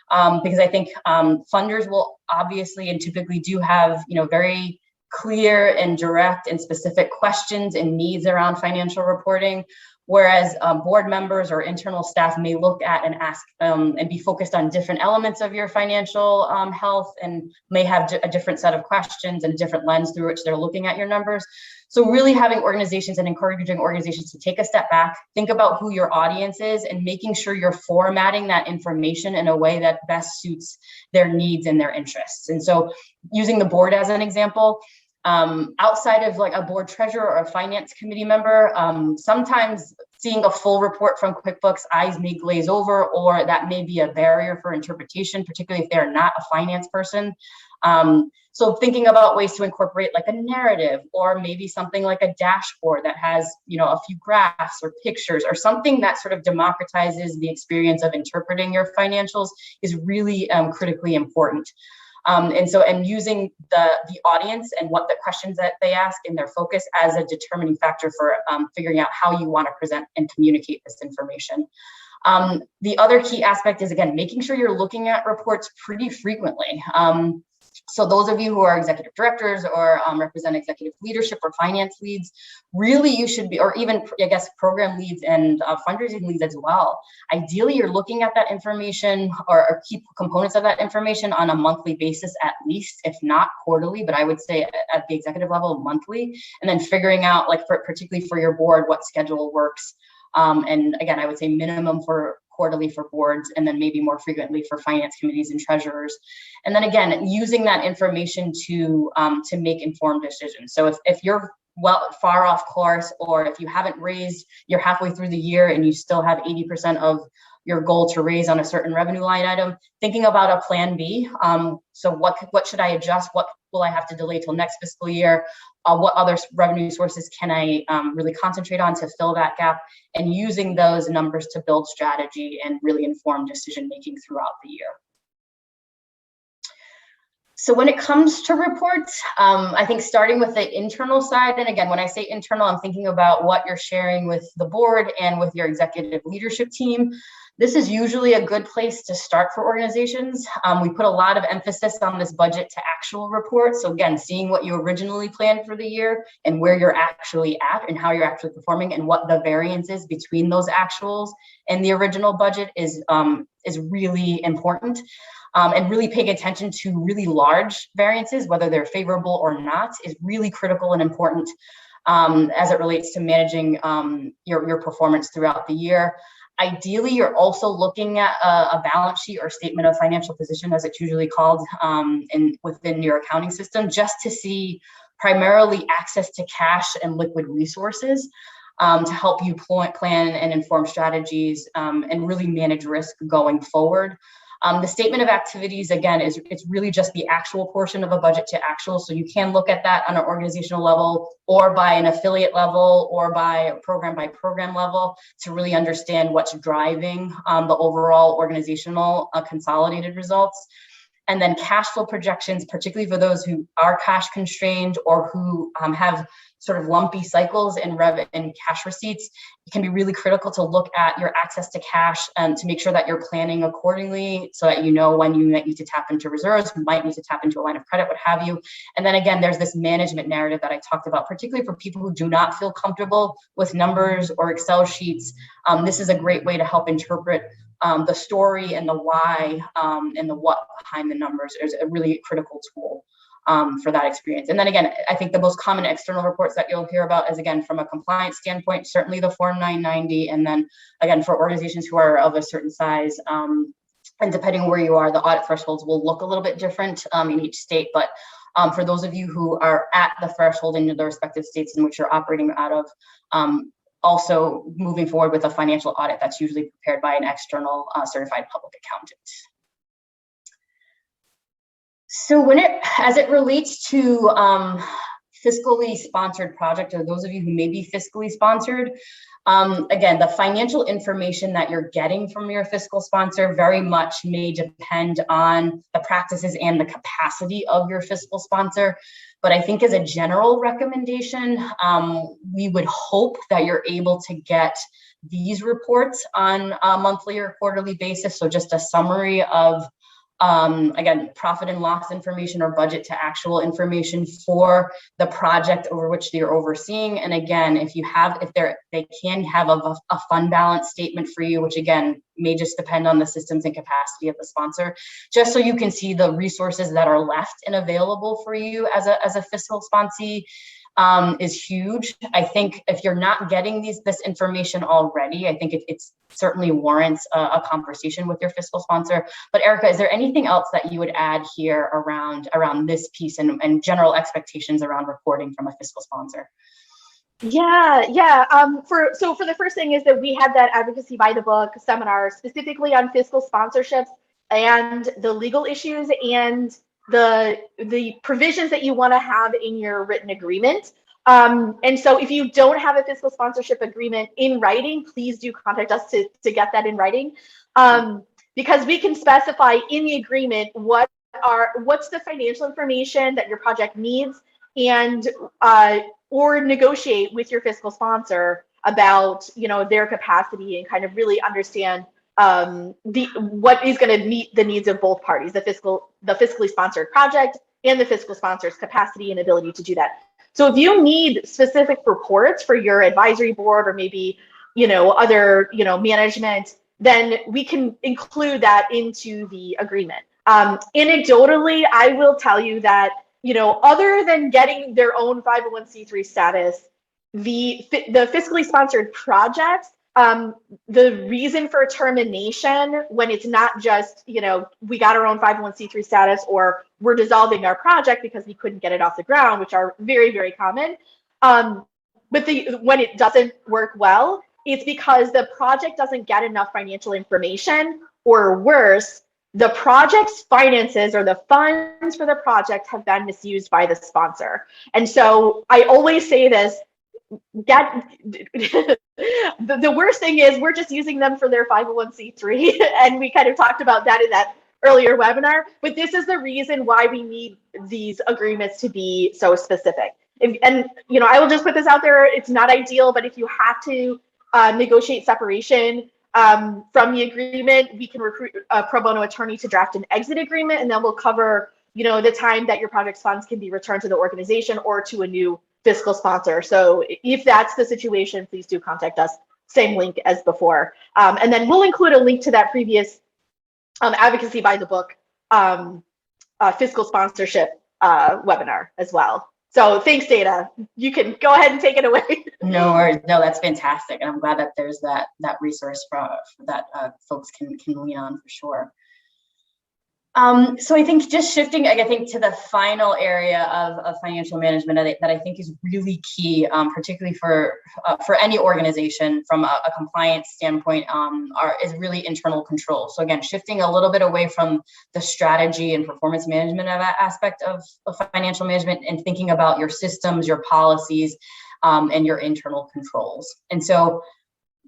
Because I think funders will obviously and typically do have, very clear and direct and specific questions and needs around financial reporting, whereas board members or internal staff may look at and ask and be focused on different elements of your financial health, and may have a different set of questions and a different lens through which they're looking at your numbers. So really having organizations and encouraging organizations to take a step back, think about who your audience is, and making sure you're formatting that information in a way that best suits their needs and their interests. And so using the board as an example, outside of a board treasurer or a finance committee member, sometimes seeing a full report from QuickBooks, eyes may glaze over, or that may be a barrier for interpretation, particularly if they're not a finance person. So thinking about ways to incorporate a narrative, or maybe something like a dashboard that has, a few graphs or pictures, or something that sort of democratizes the experience of interpreting your financials is really critically important. And using the audience and what the questions that they ask and their focus as a determining factor for figuring out how you want to present and communicate this information. The other key aspect is, again, making sure you're looking at reports pretty frequently. So those of you who are executive directors or represent executive leadership or finance leads, really you should be, or even I guess program leads and fundraising leads as well. Ideally, you're looking at that information or key components of that information on a monthly basis at least, if not quarterly, but I would say at the executive level monthly, and then figuring out, like particularly for your board, what schedule works. And again, I would say minimum for quarterly for boards, and then maybe more frequently for finance committees and treasurers. And then again, using that information to make informed decisions. So if you're far off course, or if you haven't raised, you're halfway through the year and you still have 80% of your goal to raise on a certain revenue line item, thinking about a plan B. So what should I adjust? What will I have to delay till next fiscal year? What other revenue sources can I really concentrate on to fill that gap, and using those numbers to build strategy and really inform decision-making throughout the year. So when it comes to reports, I think starting with the internal side, and again, when I say internal, I'm thinking about what you're sharing with the board and with your executive leadership team. This is usually a good place to start for organizations. We put a lot of emphasis on this budget to actual report. So again, seeing what you originally planned for the year and where you're actually at and how you're actually performing and what the variance is between those actuals and the original budget is really important. And really paying attention to really large variances, whether they're favorable or not, is really critical and important as it relates to managing your performance throughout the year. Ideally, you're also looking at a balance sheet or statement of financial position, as it's usually called within your accounting system, just to see primarily access to cash and liquid resources to help you plan and inform strategies and really manage risk going forward. The statement of activities, again, it's really just the actual portion of a budget to actual. So you can look at that on an organizational level or by an affiliate level or by program level to really understand what's driving the overall organizational consolidated results. And then cash flow projections, particularly for those who are cash constrained or who have sort of lumpy cycles in cash receipts, it can be really critical to look at your access to cash and to make sure that you're planning accordingly so that you know when you might need to tap into reserves, might need to tap into a line of credit, what have you. And then again, there's this management narrative that I talked about, particularly for people who do not feel comfortable with numbers or Excel sheets. This is a great way to help interpret the story and the why and the what behind the numbers is a really critical tool for that experience. And then again, I think the most common external reports that you'll hear about is, again, from a compliance standpoint, certainly the Form 990. And then again, for organizations who are of a certain size, and depending on where you are, the audit thresholds will look a little bit different in each state. But for those of you who are at the threshold in the respective states in which you're operating out of, also moving forward with a financial audit that's usually prepared by an external certified public accountant. So as it relates to fiscally sponsored project, or those of you who may be fiscally sponsored, again, the financial information that you're getting from your fiscal sponsor very much may depend on the practices and the capacity of your fiscal sponsor. But I think as a general recommendation, we would hope that you're able to get these reports on a monthly or quarterly basis. So just a summary of, again, profit and loss information or budget to actual information for the project over which you're overseeing. And again, if they can have a fund balance statement for you, which again, may just depend on the systems and capacity of the sponsor, just so you can see the resources that are left and available for you as a fiscal sponsee. Is huge. I think if you're not getting this information already, I think it certainly warrants a conversation with your fiscal sponsor. But Erica, is there anything else that you would add here around this piece and general expectations around reporting from a fiscal sponsor? Yeah. For the first thing is that we had that Advocacy by the Book seminar specifically on fiscal sponsorships and the legal issues and the provisions that you want to have in your written agreement. And so if you don't have a fiscal sponsorship agreement in writing, please do contact us to get that in writing. Because we can specify in the agreement what's the financial information that your project needs, and or negotiate with your fiscal sponsor about their capacity and kind of really understand what is going to meet the needs of both parties, the fiscally sponsored project and the fiscal sponsor's capacity and ability to do that. So if you need specific reports for your advisory board or maybe, other, management, then we can include that into the agreement. Anecdotally, I will tell you that, other than getting their own 501c3 status, the fiscally sponsored projects, the reason for termination when it's not just, we got our own 501c3 status or we're dissolving our project because we couldn't get it off the ground, which are very, very common. But when it doesn't work well, it's because the project doesn't get enough financial information, or worse, the project's finances or the funds for the project have been misused by the sponsor. And so I always say this, the worst thing is we're just using them for their 501c3. And we kind of talked about that in that earlier webinar, but this is the reason why we need these agreements to be so specific. And I will just put this out there, it's not ideal, but if you have to negotiate separation from the agreement, we can recruit a pro bono attorney to draft an exit agreement, and then we'll cover, the time that your project's funds can be returned to the organization or to a new fiscal sponsor. So if that's the situation, please do contact us. Same link as before. And then we'll include a link to that previous Advocacy by the Book fiscal sponsorship webinar as well. So thanks, Dana. You can go ahead and take it away. No worries. No, that's fantastic. And I'm glad that there's that resource for that folks can lean on for sure. So I think just shifting, to the final area of financial management that I think is really key, particularly for any organization from a compliance standpoint, is really internal control. So again, shifting a little bit away from the strategy and performance management of that aspect of financial management and thinking about your systems, your policies, and your internal controls. And so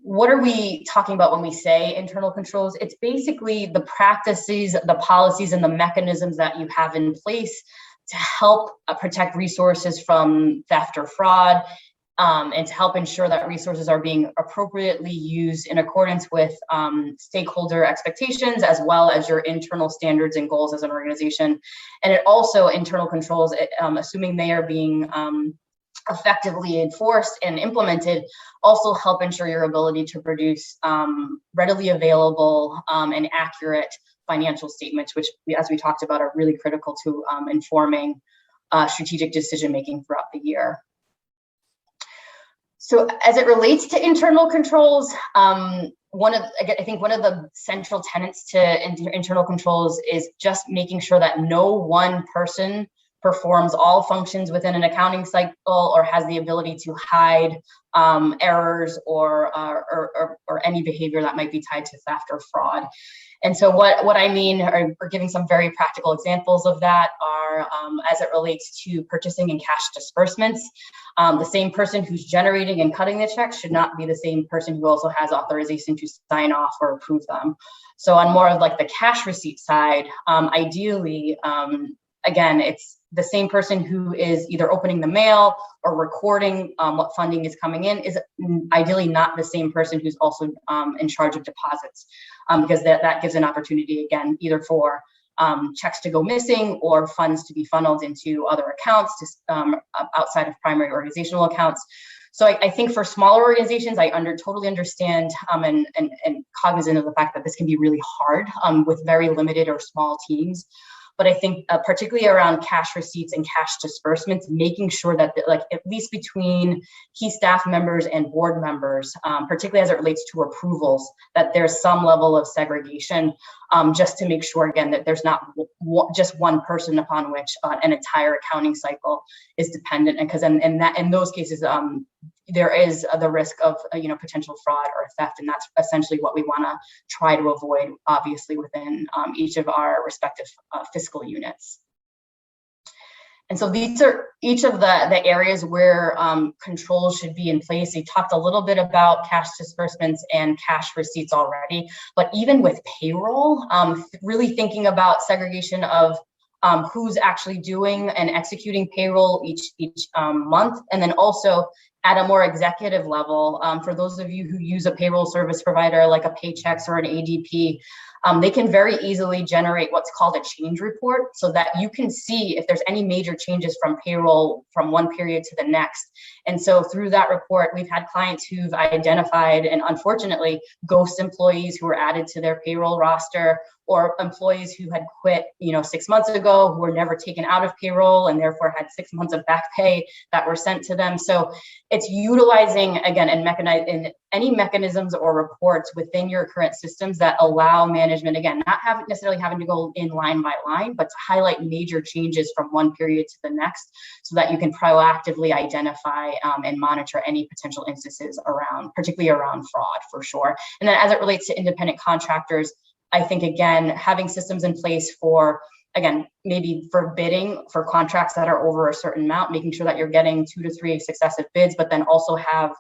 what are we talking about when we say internal controls? It's basically the practices, the policies, and the mechanisms that you have in place to help protect resources from theft or fraud, and to help ensure that resources are being appropriately used in accordance with stakeholder expectations, as well as your internal standards and goals as an organization. And it also, internal controls, assuming they are being effectively enforced and implemented, also help ensure your ability to produce readily available and accurate financial statements, which, as we talked about, are really critical to informing strategic decision-making throughout the year. So as it relates to internal controls, I think one of the central tenets to internal controls is just making sure that no one person performs all functions within an accounting cycle or has the ability to hide errors or any behavior that might be tied to theft or fraud. And so what I mean, or giving some very practical examples of that, are as it relates to purchasing and cash disbursements. The same person who's generating and cutting the checks should not be the same person who also has authorization to sign off or approve them. So on more of like the cash receipt side, ideally, again, it's the same person who is either opening the mail or recording what funding is coming in is ideally not the same person who's also in charge of deposits, because that gives an opportunity, again, either for checks to go missing or funds to be funneled into other accounts outside of primary organizational accounts. So I think for smaller organizations, I totally understand and cognizant of the fact that this can be really hard with very limited or small teams. But I think particularly around cash receipts and cash disbursements, making sure that at least between key staff members and board members, particularly as it relates to approvals, that there's some level of segregation, just to make sure, again, that there's not just one person upon which an entire accounting cycle is dependent. And because in those cases, there is the risk of potential fraud or theft, and that's essentially what we want to try to avoid, obviously, within each of our respective fiscal units. And so these are each of the areas where controls should be in place. We talked a little bit about cash disbursements and cash receipts already, but even with payroll, really thinking about segregation of who's actually doing and executing payroll each month, and then also at a more executive level, for those of you who use a payroll service provider like a Paychex or an ADP, they can very easily generate what's called a change report so that you can see if there's any major changes from payroll from one period to the next. And so through that report, we've had clients who've identified, and unfortunately, ghost employees who were added to their payroll roster, or employees who had quit, 6 months ago, who were never taken out of payroll and therefore had 6 months of back pay that were sent to them. So it's utilizing, again, and any mechanisms or reports within your current systems that allow management, again, not necessarily having to go in line by line, but to highlight major changes from one period to the next so that you can proactively identify and monitor any potential instances particularly around fraud, for sure. And then as it relates to independent contractors, I think, again, having systems in place for, again, maybe for bidding for contracts that are over a certain amount, making sure that you're getting 2 to 3 successive bids, but then also have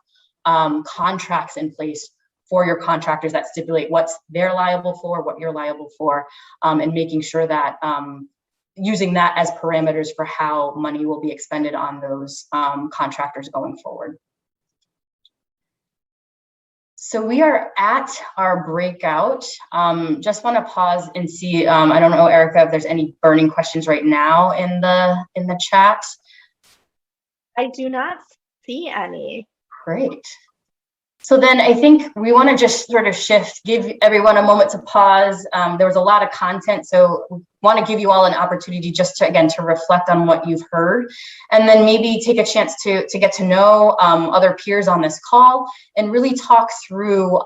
contracts in place for your contractors that stipulate what's they're liable for, what you're liable for, and making sure that using that as parameters for how money will be expended on those contractors going forward. So we are at our breakout. Just want to pause and see. I don't know, Erica, if there's any burning questions right now in the chat. I do not see any. Great. So then I think we want to just sort of shift, give everyone a moment to pause. There was a lot of content, so we want to give you all an opportunity just to, again, to reflect on what you've heard, and then maybe take a chance to get to know other peers on this call and really talk through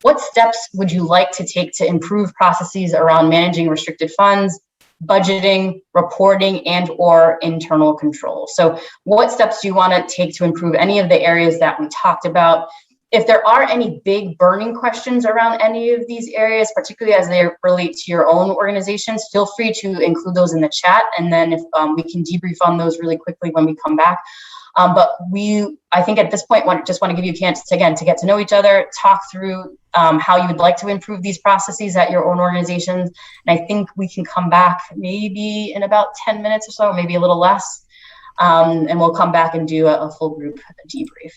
what steps would you like to take to improve processes around managing restricted funds, budgeting, reporting, and or internal control. So what steps do you want to take to improve any of the areas that we talked about? If there are any big burning questions around any of these areas, particularly as they relate to your own organizations, feel free to include those in the chat, and then if we can debrief on those really quickly when we come back. But I think at this point, just want to give you a chance to, again, to get to know each other, talk through how you would like to improve these processes at your own organizations. And I think we can come back maybe in about 10 minutes or so, maybe a little less, and we'll come back and do a full group debrief.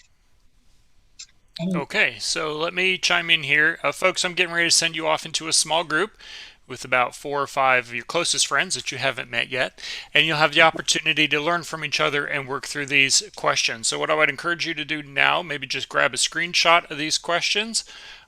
Okay, so let me chime in here. Folks, I'm getting ready to send you off into a small group with about 4 or 5 of your closest friends that you haven't met yet, and you'll have the opportunity to learn from each other and work through these questions. So what I would encourage you to do now, maybe just grab a screenshot of these questions,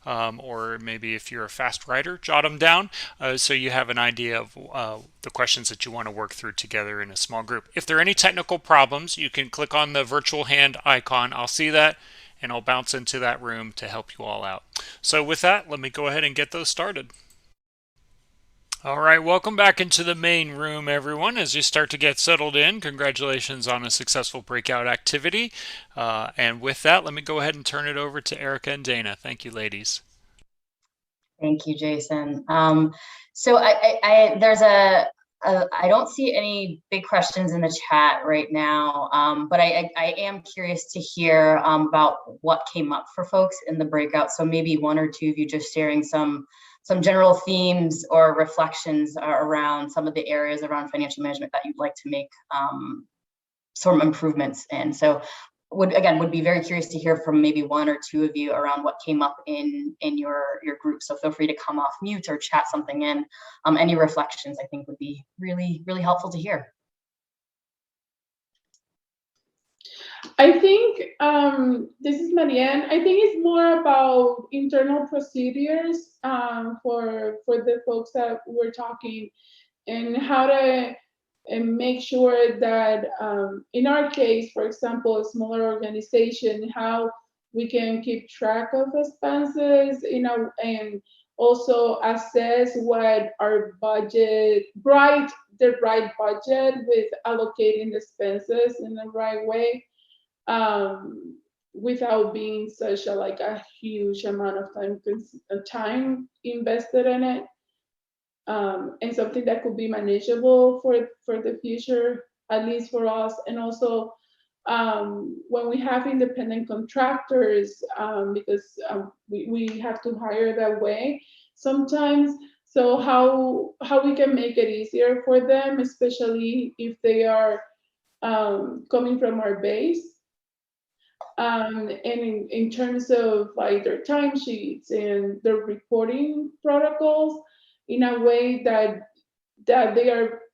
or maybe if you're a fast writer, jot them down so you have an idea of the questions that you want to work through together in a small group. If there are any technical problems, you can click on the virtual hand icon. I'll see that, and I'll bounce into that room to help you all out. So with that, let me go ahead and get those started. All right, welcome back into the main room, everyone. As you start to get settled in, congratulations on a successful breakout activity. And with that, let me go ahead and turn it over to Erica and Dana. Thank you, ladies. Thank you, Jason. So I don't see any big questions in the chat right now, but I am curious to hear about what came up for folks in the breakout. So maybe 1 or 2 of you just sharing some general themes or reflections around some of the areas around financial management that you'd like to make some improvements in. So would be very curious to hear from maybe 1 or 2 of you around what came up in your group. So feel free to come off mute or chat something in. Any reflections I think would be really, really helpful to hear. I think, this is Marianne. I think it's more about internal procedures for the folks that we're talking, and how to make sure that, in our case, for example, a smaller organization, how we can keep track of expenses, and also assess what our budget, the right budget with allocating the expenses in the right way. Without being such a huge amount of time invested in it, and something that could be manageable for the future, at least for us. And also, when we have independent contractors, because we have to hire that way sometimes. So how we can make it easier for them, especially if they are coming from our base. And in terms of like their timesheets and their reporting protocols, in a way that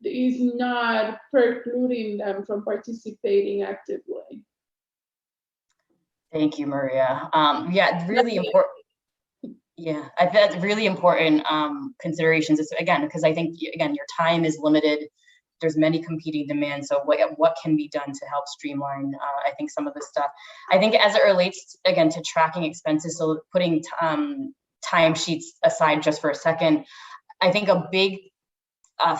is not precluding them from participating actively. Thank you, Maria. Yeah, really important. Yeah, I think that's really important considerations. It's, again, because I think, again, your time is limited. There's many competing demands. So what can be done to help streamline, I think, some of this stuff. I think as it relates, again, to tracking expenses, so putting timesheets aside just for a second, I think a big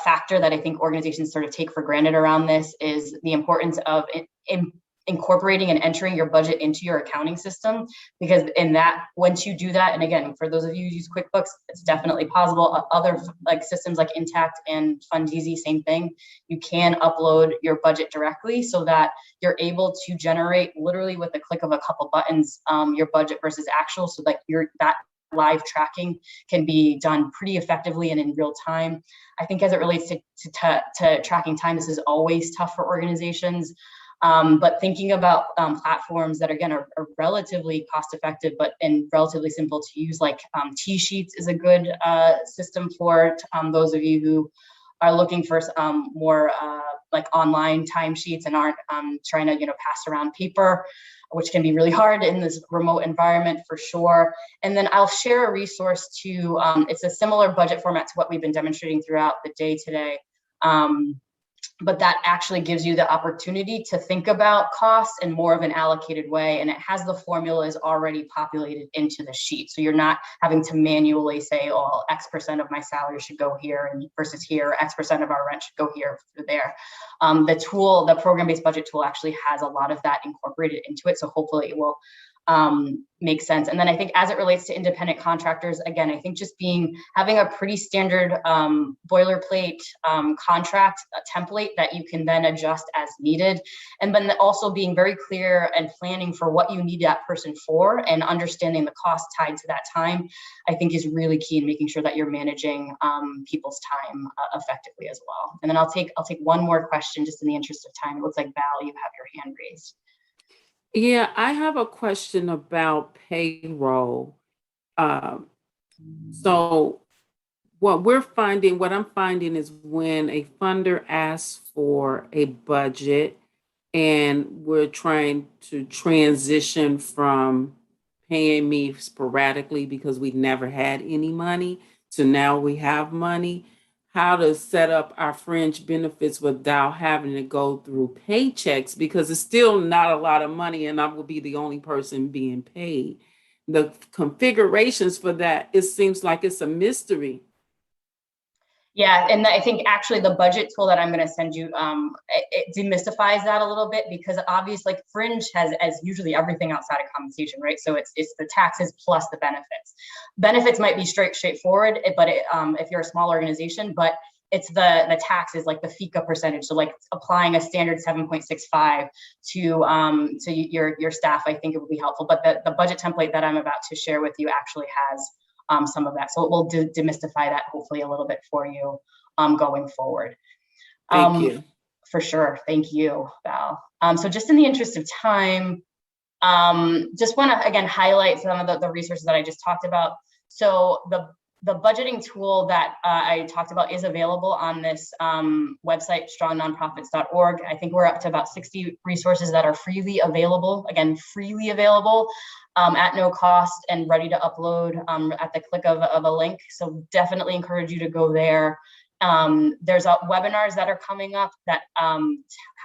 factor that I think organizations sort of take for granted around this is the importance of incorporating and entering your budget into your accounting system, because in that, once you do that, and again, for those of you who use QuickBooks, it's definitely possible. Other like systems like Intact and Fundeasy, same thing. You can upload your budget directly so that you're able to generate literally with the click of a couple buttons your budget versus actual, so that that live tracking can be done pretty effectively and in real time. I think as it relates to tracking time, this is always tough for organizations. But thinking about platforms that, again, are relatively cost effective, and relatively simple to use, like T-Sheets is a good system for those of you who are looking for more like online timesheets and aren't trying to pass around paper, which can be really hard in this remote environment for sure. And then I'll share a resource to, it's a similar budget format to what we've been demonstrating throughout the day today. But that actually gives you the opportunity to think about costs in more of an allocated way. And it has the formulas already populated into the sheet. So you're not having to manually say, oh, X% of my salary should go here and versus here, X% of our rent should go here or there. The program-based budget tool actually has a lot of that incorporated into it. So hopefully it will make sense. And then I think as it relates to independent contractors, again, I think just having a pretty standard boilerplate contract template that you can then adjust as needed. And then also being very clear and planning for what you need that person for, and understanding the cost tied to that time, I think is really key in making sure that you're managing people's time effectively as well. And then I'll take one more question just in the interest of time. It looks like Val, you have your hand raised. Yeah, I have a question about payroll. So what I'm finding is when a funder asks for a budget and we're trying to transition from paying me sporadically because we never had any money to now we have money, how to set up our fringe benefits without having to go through paychecks, because it's still not a lot of money and I will be the only person being paid. The configurations for that, it seems like it's a mystery. Yeah, and I think actually the budget tool that I'm going to send you, it demystifies that a little bit, because obviously like Fringe has as usually everything outside of compensation, right? So it's the taxes plus the benefits. Benefits might be straightforward, but if you're a small organization, but it's the taxes, like the FICA percentage. So like applying a standard 7.65 to your staff, I think it would be helpful. But the budget template that I'm about to share with you actually has some of that. So it will demystify that hopefully a little bit for you going forward. Thank you. For sure. Thank you, Val. So just in the interest of time, just want to again highlight some of the resources that I just talked about. So the budgeting tool that I talked about is available on this website, strongnonprofits.org. I think we're up to about 60 resources that are freely available, at no cost and ready to upload at the click of a link. So definitely encourage you to go there. There's webinars that are coming up that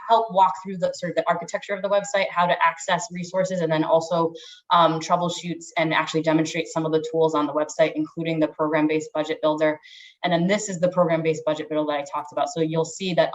help walk through the sort of the architecture of the website, how to access resources, and then also troubleshoots and actually demonstrate some of the tools on the website, including the program-based budget builder. And then this is the program-based budget builder that I talked about. So you'll see that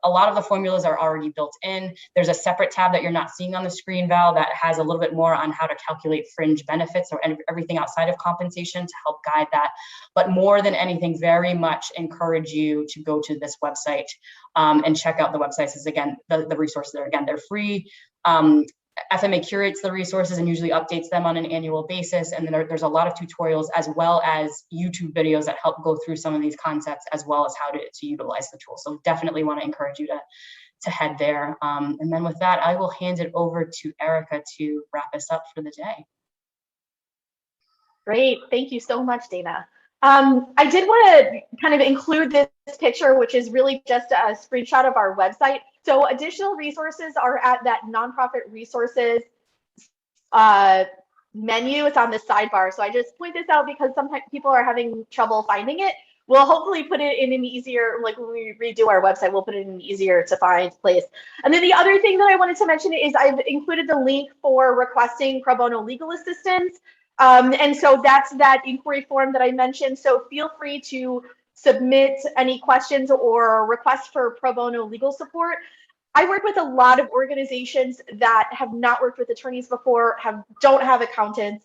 a lot of the formulas are already built in. There's a separate tab that you're not seeing on the screen, Val, that has a little bit more on how to calculate fringe benefits or everything outside of compensation to help guide that. But more than anything, very much encourage you to go to this website and check out the websites. As again, the resources are, again, they're free. FMA curates the resources and usually updates them on an annual basis. And then there's a lot of tutorials as well as YouTube videos that help go through some of these concepts, as well as how to utilize the tool. So definitely want to encourage you to head there. And then with that, I will hand it over to Erica to wrap us up for the day. Great, thank you so much, Dana. I did want to kind of include this picture, which is really just a screenshot of our website. So additional resources are at that nonprofit resources menu. It's on the sidebar. So I just point this out because sometimes people are having trouble finding it. We'll hopefully put it in an easier, like when we redo our website, we'll put it in an easier to find place. And then the other thing that I wanted to mention is I've included the link for requesting pro bono legal assistance. And so that's that inquiry form that I mentioned. So feel free to submit any questions or requests for pro bono legal support. I work with a lot of organizations that have not worked with attorneys before, don't have accountants,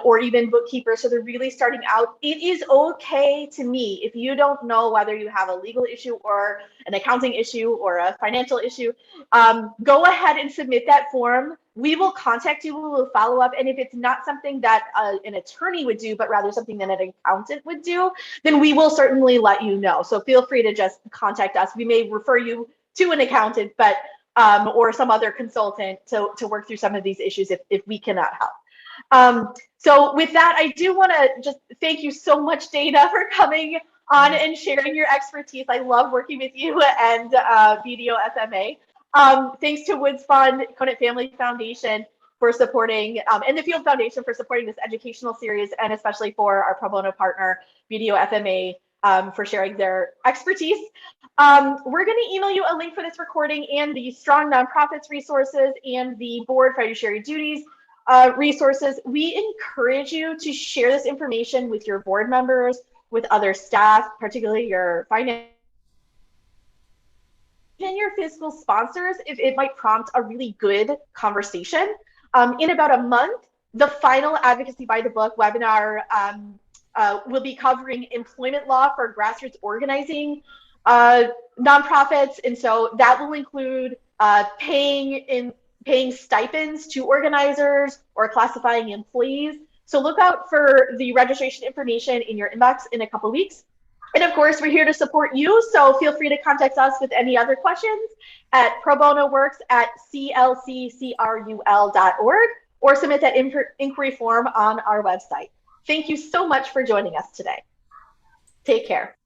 or even bookkeepers, so they're really starting out. It is okay to me if you don't know whether you have a legal issue or an accounting issue or a financial issue. Go ahead and submit that form. We will contact you, we will follow up, and if it's not something that an attorney would do, but rather something that an accountant would do, then we will certainly let you know. So feel free to just contact us. We may refer you to an accountant, but or some other consultant to work through some of these issues if we cannot help. So with that, I do want to just thank you so much, Dana, for coming on and sharing your expertise. I love working with you and BDO FMA. Thanks to Woods Fund, Conant Family Foundation for supporting, and the Field Foundation for supporting this educational series, and especially for our pro bono partner, BDO FMA, for sharing their expertise. We're going to email you a link for this recording and the Strong Nonprofits resources and the Board Fiduciary Duties resources. We encourage you to share this information with your board members, with other staff, particularly your finance and your fiscal sponsors, if it might prompt a really good conversation. In about a month, the final Advocacy by the Book webinar will be covering employment law for grassroots organizing nonprofits, and so that will include paying stipends to organizers or classifying employees. So look out for the registration information in your inbox in a couple weeks. And of course, we're here to support you, so feel free to contact us with any other questions at probonoworks@clccrul.org or submit that inquiry form on our website. Thank you so much for joining us today. Take care.